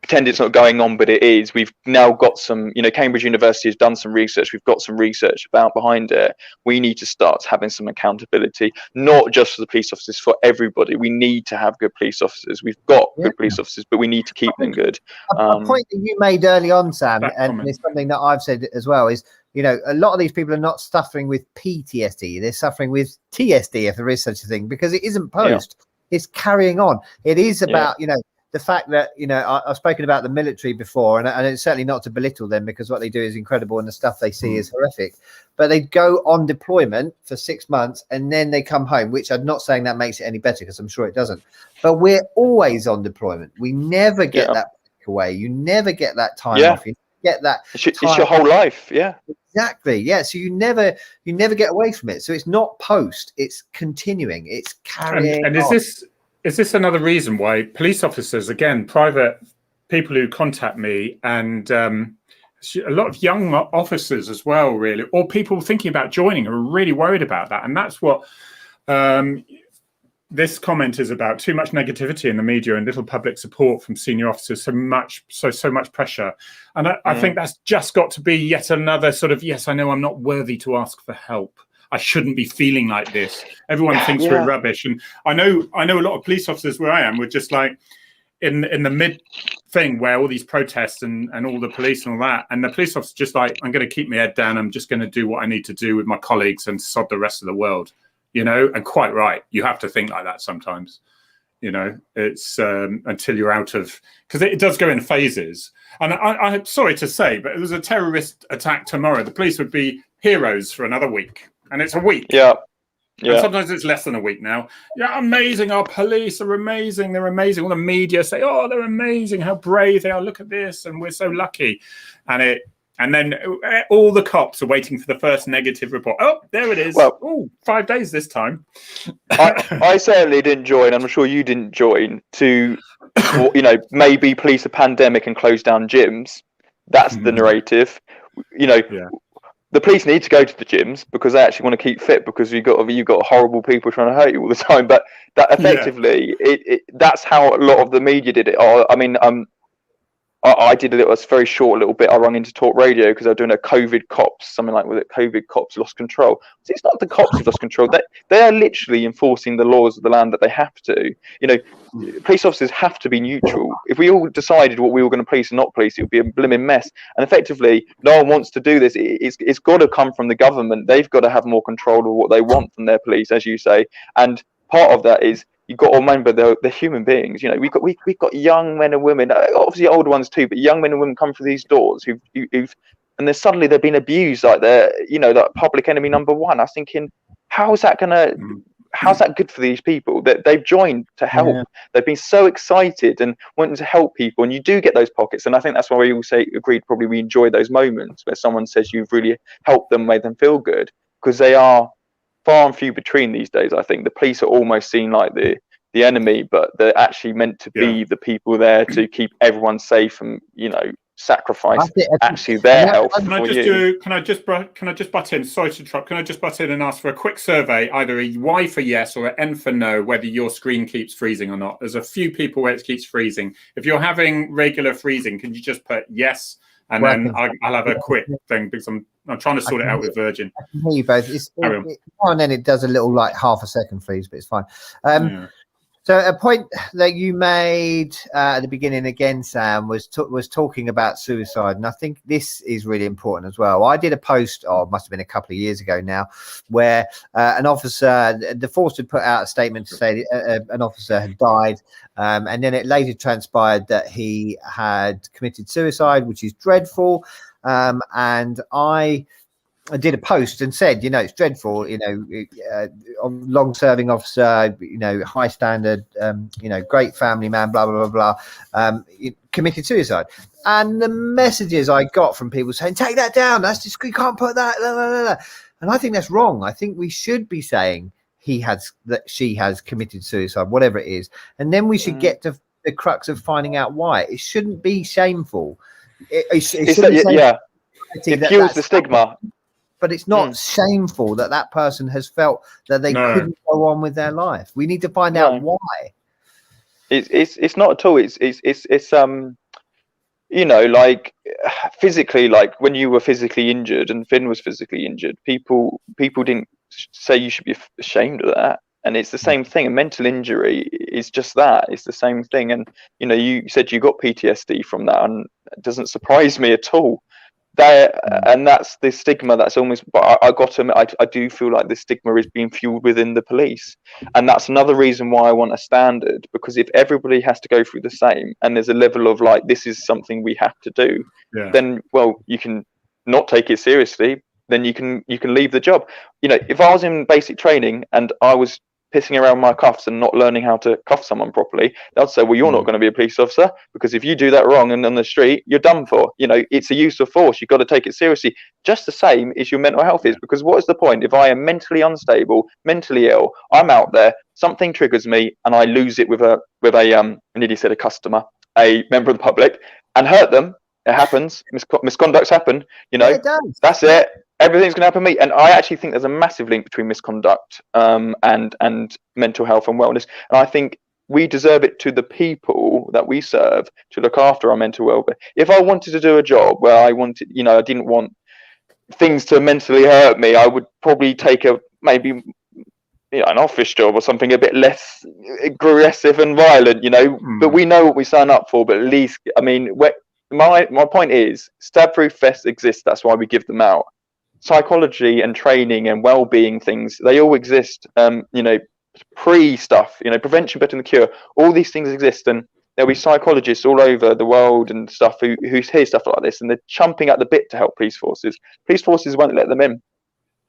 pretend it's not going on, but it is. We've now got some, Cambridge University has done some research. We've got some research behind it. We need to start having some accountability, not just for the police officers, for everybody. We need to have good police officers. We've got good police officers, but we need to keep them good. A point that you made early on, Sam, and it's something that I've said as well, is a lot of these people are not suffering with PTSD. They're suffering with TSD, if there is such a thing, because it isn't post. It's carrying on. It is about, the fact that, I've spoken about the military before, and it's certainly not to belittle them, because what they do is incredible and the stuff they see is horrific. But they go on deployment for 6 months and then they come home, which I'm not saying that makes it any better, because I'm sure it doesn't. But we're always on deployment. We never get that break away. You never get that time off. You get that. It's your whole life. Yeah. Exactly. Yeah. So you never get away from it. So it's not post. It's continuing. It's carrying. And is this another reason why police officers, again, private people who contact me, and a lot of young officers as well, really, or people thinking about joining are really worried about that. And that's what this comment is about: too much negativity in the media and little public support from senior officers, so much pressure. And I think that's just got to be yet another sort of, yes, I know I'm not worthy to ask for help. I shouldn't be feeling like this. Everyone thinks we're rubbish. And I know a lot of police officers where I am, we're just like in the mid thing where all these protests and all the police and all that. And the police officer just like, I'm going to keep my head down. I'm just going to do what I need to do with my colleagues and sod the rest of the world. And quite right. You have to think like that sometimes. It's until you're out of, because it does go in phases. And I'm sorry to say, but it was a terrorist attack tomorrow. The police would be heroes for another week. And it's a week. Yeah. And sometimes it's less than a week now. Yeah, amazing. Our police are amazing. They're amazing. All the media say, oh, they're amazing. How brave they are. Look at this. And we're so lucky. And And then all the cops are waiting for the first negative report. Oh, there it is. Well, oh, 5 days this time. I certainly didn't join. I'm sure you didn't join to, maybe police a pandemic and close down gyms. That's the narrative. The police need to go to the gyms because they actually want to keep fit, because you've got horrible people trying to hurt you all the time. But that effectively, that's how a lot of the media did it. I did a very short little bit. I rung into Talk Radio because I was doing a COVID cops, something like with it, COVID cops lost control. So it's not the cops who've lost control. They are literally enforcing the laws of the land that they have to. Police officers have to be neutral. If we all decided what we were going to police and not police, it would be a blimmin' mess. And effectively, no one wants to do this. It's got to come from the government. They've got to have more control of what they want from their police, as you say. And part of that is, you've got to remember they're human beings. We've got young men and women, obviously older ones too, but young men and women come through these doors who've and then suddenly they've been abused like they're like public enemy number one. I was thinking, how's that good for these people that they've joined to help? Yeah. They've been so excited and wanting to help people, and you do get those pockets. And I think that's why we all agreed probably we enjoy those moments where someone says you've really helped them, made them feel good, because they are far and few between these days. I think the police are almost seen like the enemy, but they're actually meant to be the people there to keep everyone safe and sacrifice actually their health. Can I just butt in? Sorry to interrupt. Can I just butt in and ask for a quick survey, either a Y for yes or an N for no, whether your screen keeps freezing or not? There's a few people where it keeps freezing. If you're having regular freezing, can you just put yes? And then I'll have a quick thing because I'm trying to sort it out with Virgin. I can hear you both. Now and then it does a little half a second freeze, but it's fine. So a point that you made at the beginning again, Sam, was talking about suicide, and I think this is really important as well. I did a post, it must have been a couple of years ago now, where an officer, the force had put out a statement to say an officer had died, and then it later transpired that he had committed suicide, which is dreadful. And I did a post and said, it's dreadful, long-serving officer, high standard, great family man, blah, blah, blah, blah, committed suicide. And the messages I got from people saying, take that down, that's just, you can't put that, blah, blah, blah, blah. And I think that's wrong. I think we should be saying she has committed suicide, whatever it is. And then we should get to the crux of finding out why. It shouldn't be shameful. It fuels the stigma. But it's not shameful that person has felt that they couldn't go on with their life. We need to find out why. It's not at all. It's physically, like when you were physically injured and Finn was physically injured, people didn't say you should be ashamed of that. And it's the same thing. A mental injury is just that. It's the same thing. And you said you got PTSD from that, and it doesn't surprise me at all. And that's the stigma that's almost, but I do feel like the stigma is being fueled within the police, and that's another reason why I want a standard, because if everybody has to go through the same and there's a level of this is something we have to do, then you can not take it seriously, then you can leave the job. If I was in basic training and I was pissing around my cuffs and not learning how to cuff someone properly, they'll say, well, you're not going to be a police officer, because if you do that wrong and on the street, you're done for. It's a use of force. You've got to take it seriously. Just the same as your mental health is, because what is the point if I am mentally unstable, mentally ill, I'm out there, something triggers me and I lose it with a I nearly said a customer, a member of the public, and hurt them. It happens. Misconduct's happen. It does. That's it. Everything's going to happen to me. And I actually think there's a massive link between misconduct and mental health and wellness. And I think we deserve it to the people that we serve to look after our mental well-being. If I wanted to do a job where I wanted, I didn't want things to mentally hurt me, I would probably take maybe an office job or something a bit less aggressive and violent, But we know what we sign up for. But at least, my point is, stab-proof vests exist. That's why we give them out. Psychology and training and well-being things, they all exist. Pre-stuff, prevention better than the cure. All these things exist, and there'll be psychologists all over the world and stuff who hear stuff like this, and they're chomping at the bit to help police forces. Police forces won't let them in.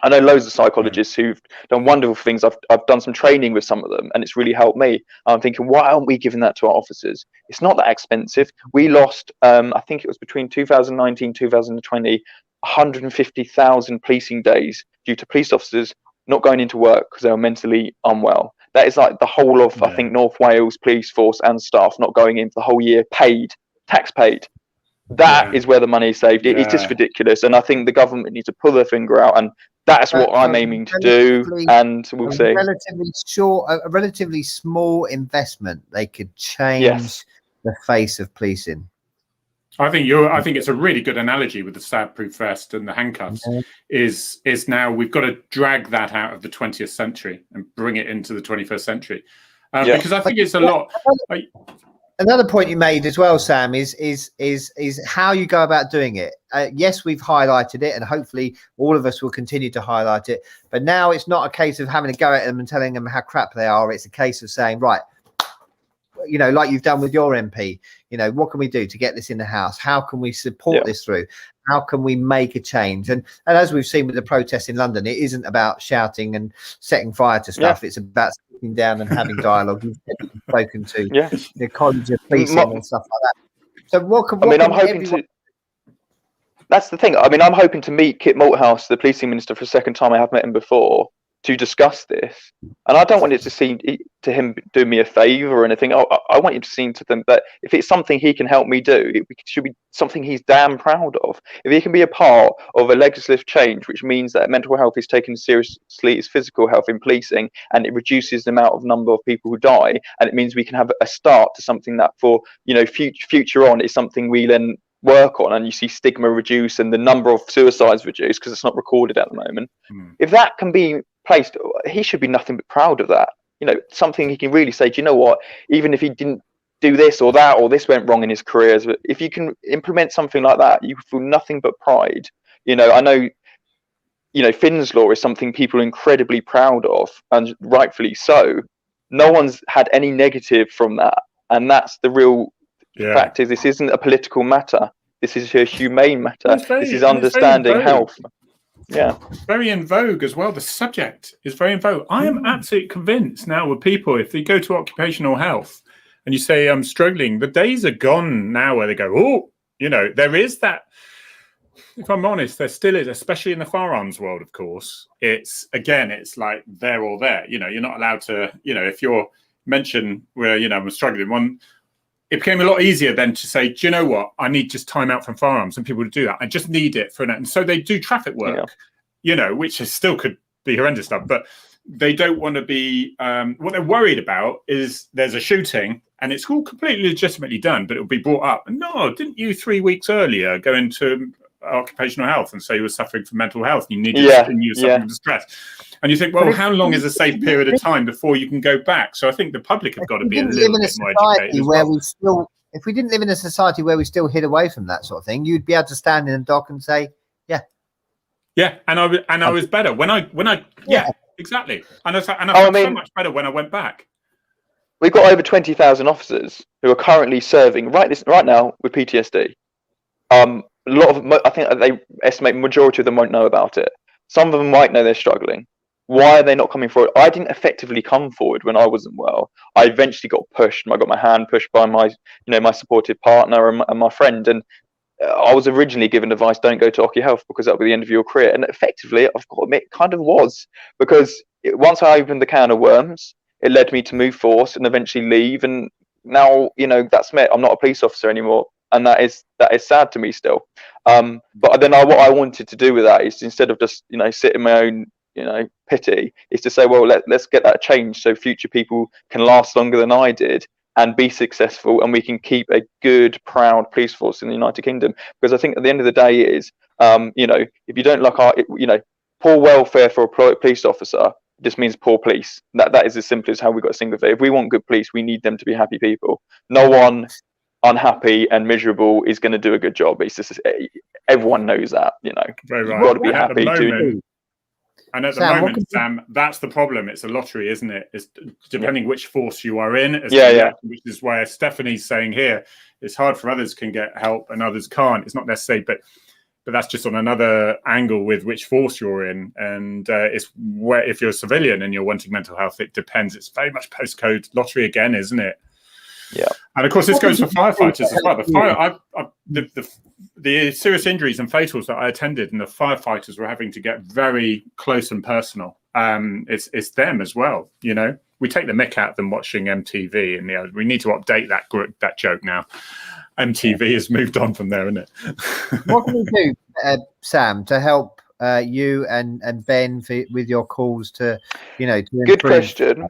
I know loads of psychologists who've done wonderful things. I've done some training with some of them, and it's really helped me. I'm thinking, why aren't we giving that to our officers? It's not that expensive. We lost, I think it was between 2019 2020, 150,000 policing days due to police officers not going into work because they were mentally unwell. That is like the whole of, I think, North Wales police force and staff not going in for the whole year, tax paid. That is where the money is saved. It's just ridiculous, and I think the government needs to pull their finger out, and that's what I'm aiming to do. And we'll see. A relatively small investment, they could change the face of policing. I think it's a really good analogy with the stab-proof vest and the handcuffs. Is now we've got to drag that out of the 20th century and bring it into the 21st century, because I think it's a lot. Another point you made as well, Sam, is how you go about doing it. Yes, we've highlighted it, and hopefully all of us will continue to highlight it. But now it's not a case of having to go at them and telling them how crap they are. It's a case of saying, right, you know, like you've done with your MP, you know, what can we do to get this in the house? How can we support this through? How can we make a change? And as we've seen with the protests in London, it isn't about shouting and setting fire to stuff. It's about sitting down and having dialogue. You've spoken to the College of Policing and stuff like that. So I'm hoping to. That's the thing. I mean, I'm hoping to meet Kit Malthouse, the policing minister, for a second time. I have met him before, to discuss this, and I don't want it to seem to him do me a favour or anything. I want him to seem to them that if it's something he can help me do, it should be something he's damn proud of. If he can be a part of a legislative change, which means that mental health is taken seriously as physical health in policing, and it reduces the amount of number of people who die, and it means we can have a start to something that, for future on, is something we then work on, and you see stigma reduce and the number of suicides reduce because it's not recorded at the moment. If that can be placed, he should be nothing but proud of that. You know, something he can really say, do you know what, even if he didn't do this or that, or this went wrong in his careers, but if you can implement something like that, you feel nothing but pride. You know, I know, you know, Finn's Law is something people are incredibly proud of, and rightfully so. No one's had any negative from that, and that's the real fact. Is this isn't a political matter, this is a humane matter. This is understanding health. Very in vogue as well. The subject is very in vogue. I am absolutely convinced now with people, if they go to occupational health and you say I'm struggling, the days are gone now where they go, oh, you know, there is that. If I'm honest, there still is, especially in the firearms world, of course. It's like there or there. You know, you're not allowed to, you know, if you're mentioned where, you know, I'm struggling, it became a lot easier then to say, do you know what? I need just time out from firearms, and people would do that. I just need it for an. And so they do traffic work, you know, which still could be horrendous stuff, but they don't want to be. What they're worried about is there's a shooting and it's all completely legitimately done, but it'll be brought up. No, didn't you 3 weeks earlier go into occupational health and say you were suffering from mental health? You needed and you were suffering from stress. And you think, well, how long is a safe period of time before you can go back? So I think the public have got to be a little bit more educated. If we didn't live in a society where we still hid away from that sort of thing, you'd be able to stand in a dock and say, and I was better when I exactly. And I felt so much better when I went back. We've got over 20,000 officers who are currently serving right now with PTSD. A lot of, I think they estimate majority of them won't know about it. Some of them might know they're struggling. Why are they not coming forward? I didn't effectively come forward when I wasn't well. I eventually got pushed. I got my hand pushed by my supportive partner and my friend. And I was originally given advice, don't go to Occy Health because that'll be the end of your career. And effectively, I've got to admit, it kind of was. Because once I opened the can of worms, it led me to move force and eventually leave. And now, you know, that's met. I'm not a police officer anymore. And that is sad to me still. But then what I wanted to do with that is, instead of just, you know, sit in my own, you know, pity, is to say, well, let's get that changed so future people can last longer than I did and be successful, and we can keep a good, proud police force in the United Kingdom. Because I think at the end of the day is, you know, if you don't like poor welfare for a police officer just means poor police. That is as simple as how we got a single thing. If we want good police, we need them to be happy people. No one unhappy and miserable is going to do a good job. It's just, everyone knows that, you know. Very right. You've got to be happy to. And at the moment, Sam, that's the problem. It's a lottery, isn't it? It's depending which force you are in. Which is why Stephanie's saying here, it's hard for others can get help and others can't. It's not necessary, but but that's just on another angle with which force you're in. And it's where, if you're a civilian and you're wanting mental health, it depends. It's very much postcode lottery again, isn't it? Yeah. And of course, this goes for firefighters as well. The serious injuries and fatals that I attended, and the firefighters were having to get very close and personal. It's them as well. You know, we take the mick out of them watching MTV, and we need to update that joke now. MTV has moved on from there, isn't it? What can you do, Sam, to help you and Ben with your calls to, to improve? Good question.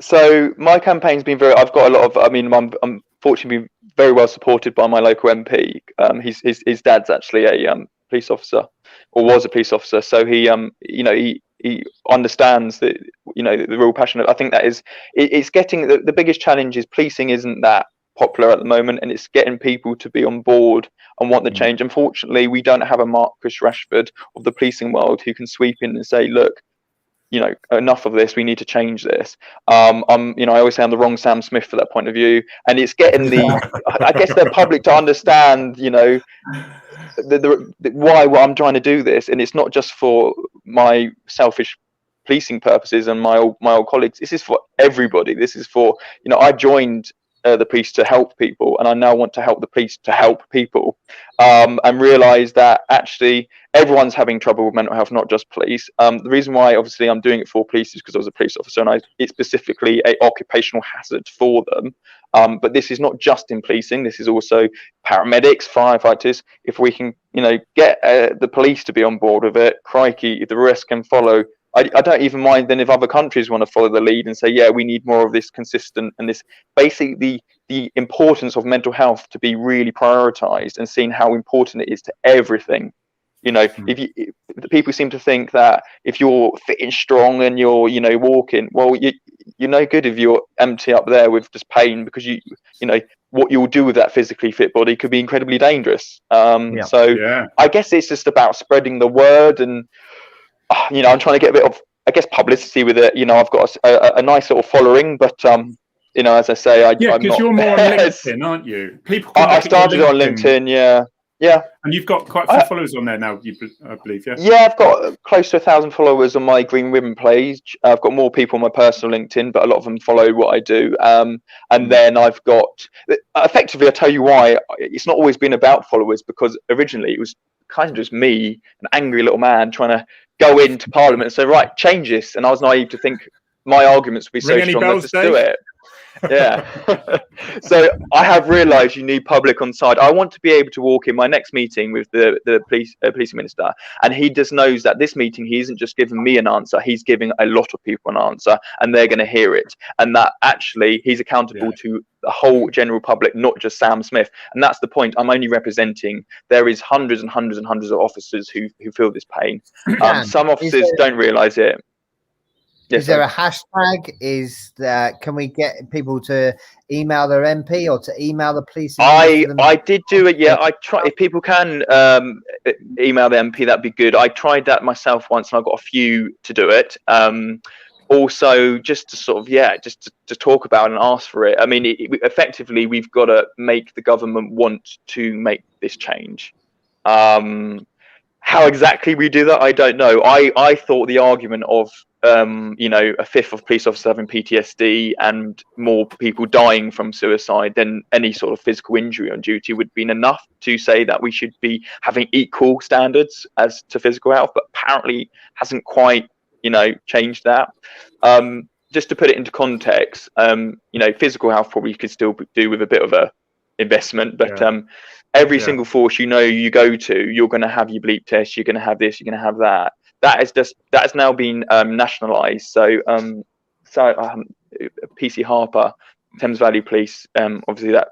So my campaign's been I've got a lot of. I mean, I'm fortunately been very well supported by my local MP. His dad's actually a police officer, or was a police officer. So he understands that, the real passion. I think that is, it's getting the biggest challenge is policing isn't that popular at the moment, and it's getting people to be on board and want the change. Unfortunately, we don't have a Marcus Rashford of the policing world who can sweep in and say, look, enough of this, we need to change this. I always say I'm the wrong Sam Smith for that point of view, and it's getting I guess the public to understand, why I'm trying to do this, and it's not just for my selfish policing purposes and my old colleagues. This is for everybody. This is for, I joined the police to help people, and I now want to help the police to help people, and realize that actually everyone's having trouble with mental health, not just police. The reason why obviously I'm doing it for police is because I was a police officer, and it's specifically a occupational hazard for them. But this is not just in policing, this is also paramedics, firefighters. If we can get the police to be on board with it, crikey, the rest can follow. I don't even mind then if other countries want to follow the lead and say, yeah, we need more of this consistent, and this basically the importance of mental health to be really prioritized and seeing how important it is to everything. If people seem to think that if you're fit and strong and you're walking, well, you're no good if you're empty up there with just pain, because what you'll do with that physically fit body could be incredibly dangerous. I guess it's just about spreading the word, and I'm trying to get a bit of, I guess, publicity with it. I've got a nice little following, but as I say, because you're more on LinkedIn, aren't you? I started on LinkedIn, yeah. And you've got quite a few followers on there now, I believe, yeah? Yeah, I've got close to 1,000 followers on my Green Ribbon page. I've got more people on my personal LinkedIn, but a lot of them follow what I do. And then I've got, effectively, I'll tell you why. It's not always been about followers, because originally it was kind of just me, an angry little man, trying to go into Parliament and say, right, change this. And I was naive to think my arguments would be so strong, let's just do it. Yeah. So I have realized you need public on side. I want to be able to walk in my next meeting with the policing minister, and he just knows that this meeting, he isn't just giving me an answer, he's giving a lot of people an answer, and they're going to hear it, and that actually he's accountable to the whole general public, not just Sam Smith. And that's the point. I'm only representing, there is hundreds and hundreds and hundreds of officers who feel this pain. Some officers don't realize it. Yes, is there a hashtag? Can we get people to email their MP or to email the police? I did do it. Yeah, I try. If people can email the MP, that'd be good. I tried that myself once, and I got a few to do it. Also, just to sort of to talk about and ask for it. I mean, effectively, we've got to make the government want to make this change. How exactly we do that, I don't know. I thought the argument of a fifth of police officers having PTSD and more people dying from suicide than any sort of physical injury on duty would have been enough to say that we should be having equal standards as to physical health, but apparently hasn't quite changed that. Just to put it into context, physical health probably could still do with a bit of a investment, but every single force you go to, you're going to have your bleep test, you're going to have this, you're going to have that. That has now been nationalised. So PC Harper, Thames Valley Police, obviously that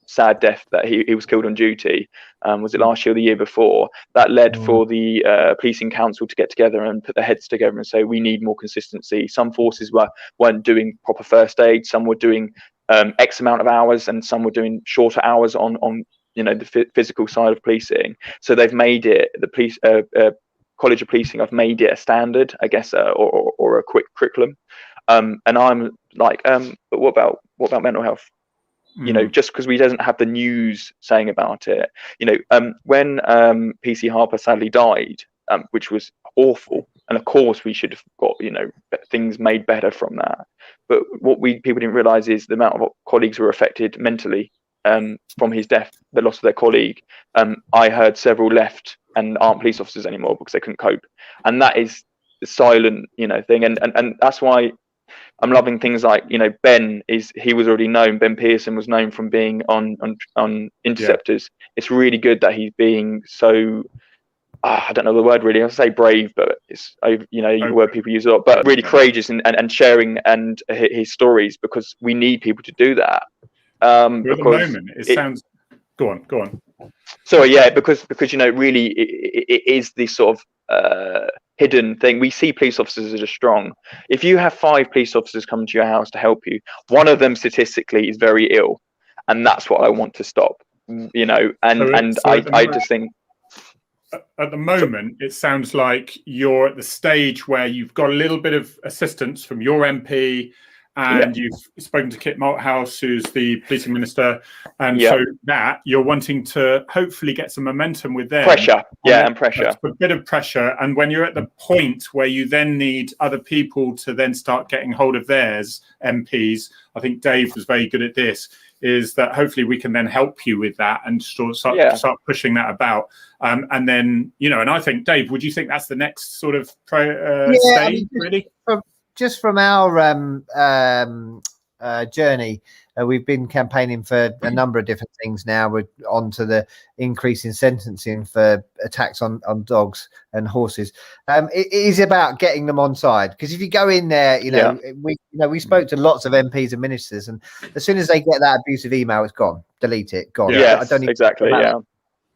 sad death that he was killed on duty, was it last year or the year before, that led for the policing council to get together and put their heads together and say we need more consistency. Some forces weren't doing proper first aid, some were doing X amount of hours, and some were doing shorter hours on the physical side of policing. So they've made it, the police College of Policing, I've made it a standard, I guess, or a quick curriculum. And I'm like, but what about mental health? You know, just because we doesn't have the news saying about it. You know, when PC Harper sadly died, which was awful, and of course we should have got, you know, things made better from that. But what people didn't realise is the amount of colleagues who were affected mentally from his death, the loss of their colleague. I heard several left and aren't police officers anymore because they couldn't cope, and that is the silent, you know, thing. And that's why I'm loving things like, you know, he was already known. Ben Pearson was known from being on Interceptors. Yeah. It's really good that he's being so. I don't know the word really. I say brave, but it's, you know, the word people use a lot. But really courageous and sharing and his stories, because we need people to do that. At the moment, it sounds. Go on. Sorry, yeah, because you know, really, it is this sort of hidden thing. We see police officers as strong. If you have 5 police officers come to your house to help you, one of them statistically is very ill, and that's what I want to stop. You know, I just think. At the moment, it sounds like you're at the stage where you've got a little bit of assistance from your MP, and you've spoken to Kit Malthouse, who's the policing minister, and so that you're wanting to hopefully get some momentum with them. Pressure, and pressure. A bit of pressure, and when you're at the point where you then need other people to then start getting hold of theirs, MPs, I think Dave was very good at this, is that hopefully we can then help you with that and start pushing that about. And then, you know, and I think, Dave, would you think that's the next sort of stage, I mean, really? Just from our journey, we've been campaigning for a number of different things now. We're on to the increase in sentencing for attacks on dogs and horses. It is about getting them on side, because if you go in there, we spoke to lots of MPs and ministers, and as soon as they get that abusive email, it's gone. Delete it, gone. Yes, I don't need exactly. Yeah.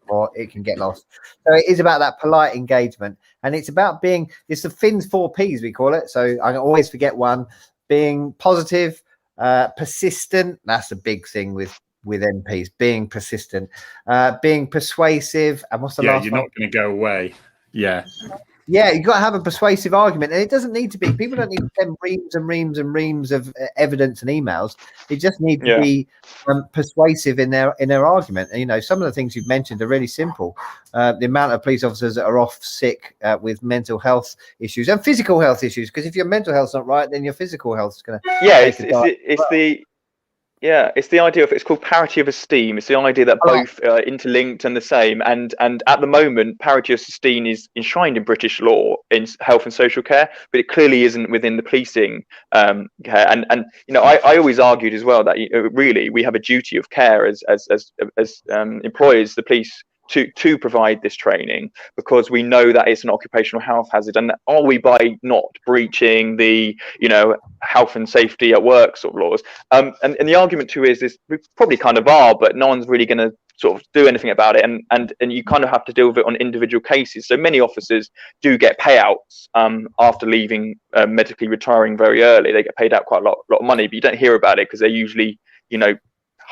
Or it can get lost. So it is about that polite engagement, and it's about it's the Finn's 4 Ps, we call it. So I always forget one: being positive, persistent. That's a big thing with MPs, being persistent, being persuasive, and what's the last one? You're not going to go away. Yeah, you've got to have a persuasive argument, and it doesn't need to be. People don't need to send reams and reams and reams of evidence and emails. It just needs to be persuasive in their argument. And, you know, some of the things you've mentioned are really simple. The amount of police officers that are off sick with mental health issues and physical health issues, because if your mental health's not right, then your physical health's going to it's the idea of, it's called parity of esteem. It's the idea that both are interlinked and the same. And at the moment, parity of esteem is enshrined in British law in health and social care, but it clearly isn't within the policing care. And you know, I always argued as well that really we have a duty of care as employers, the police, to provide this training, because we know that it's an occupational health hazard. And are we, by not breaching the, you know, health and safety at work sort of laws? And the argument too is we probably kind of are, but no one's really going to sort of do anything about it. And you kind of have to deal with it on individual cases. So many officers do get payouts after leaving, medically retiring very early. They get paid out quite a lot of money, but you don't hear about it because they're usually, you know,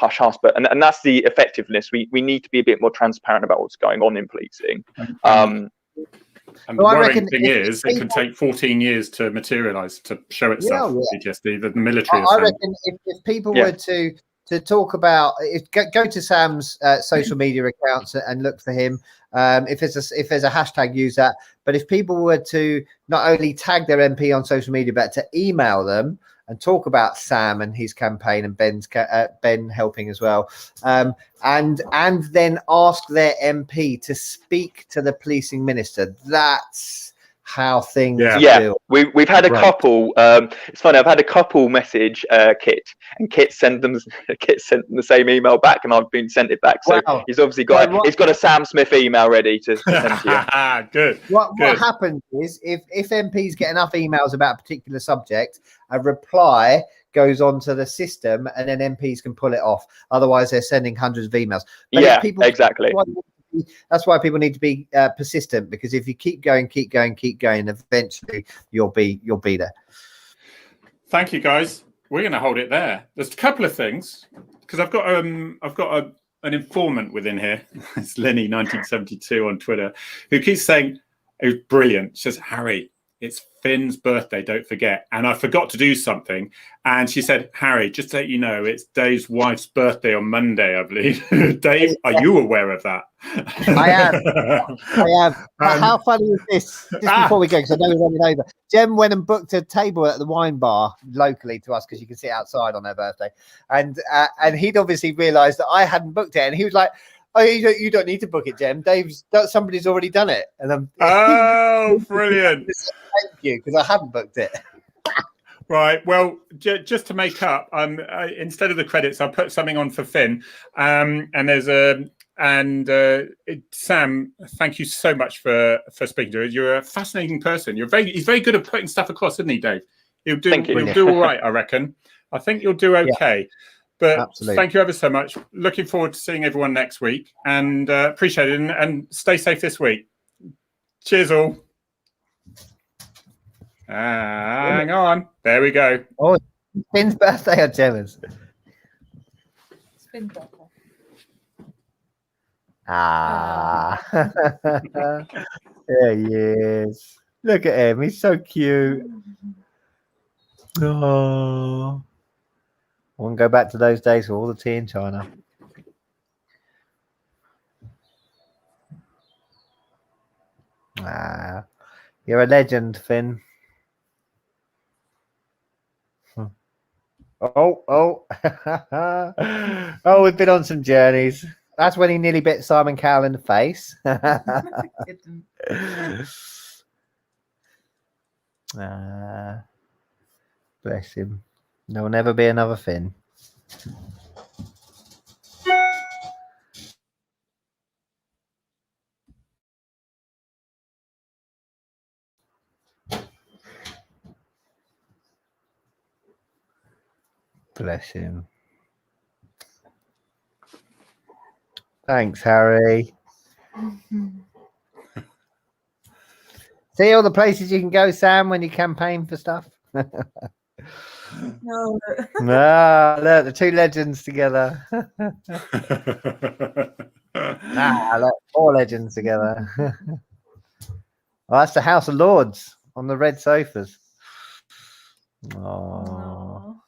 hush, but and that's the effectiveness. We need to be a bit more transparent about what's going on in policing. And the worrying thing is, it can take 14 years to materialise, to show itself. PTSD, the military. I reckon if people were to talk about, go to Sam's social media accounts and look for him. If there's a hashtag, use that. But if people were to not only tag their MP on social media, but to email them and talk about Sam and his campaign, and Ben helping as well, and then ask their MP to speak to the policing minister. That's how things feel. We've had a couple. It's funny. I've had a couple message Kit, and Kit sent them the same email back, and I've been sent it back. So he's obviously got he's got a Sam Smith email ready to send to you. Good. What happens is if MPs get enough emails about a particular subject, a reply goes onto the system, and then MPs can pull it off. Otherwise, they're sending hundreds of emails. But exactly. That's why people need to be persistent, because if you keep going, eventually you'll be there. Thank you, guys. We're going to hold it there. There's a couple of things, because I've got an informant within here. It's Lenny 1972 on Twitter, who keeps saying, it was brilliant. She says, Harry, it's Finn's birthday, don't forget. And I forgot to do something. And she said, Harry, just to let you know, it's Dave's wife's birthday on Monday, I believe. Dave, are you aware of that? I am. How funny is this? Just before we go, because I know we're running over. Jem went and booked a table at the wine bar locally to us because you can sit outside on her birthday. And he'd obviously realised that I hadn't booked it. And he was like, oh, you don't need to book it, Jem. Somebody's already done it. And I'm oh, brilliant. Thank you, because I hadn't booked it. Right. Well, just to make up, instead of the credits, I'll put something on for Finn. And there's Sam, thank you so much for speaking to us. You're a fascinating person. He's very good at putting stuff across, isn't he, Dave? He'll do all right, I reckon. I think you'll do okay. Yeah. But absolutely. Thank you ever so much. Looking forward to seeing everyone next week, and appreciate it. And stay safe this week. Cheers, all. Hang on. There we go. Oh, Finn's birthday or Gemma's? It's Finn's birthday. There he is. Look at him. He's so cute. Oh. I want to go back to those days with all the tea in China. You're a legend, Finn. Oh. Oh, we've been on some journeys. That's when he nearly bit Simon Cowell in the face. Bless him. There will never be another Finn. Bless him. Thanks, Harry. See all the places you can go, Sam, when you campaign for stuff? No. Look, the two legends together. Look, 4 legends together. Well, that's the House of Lords on the red sofas. Oh.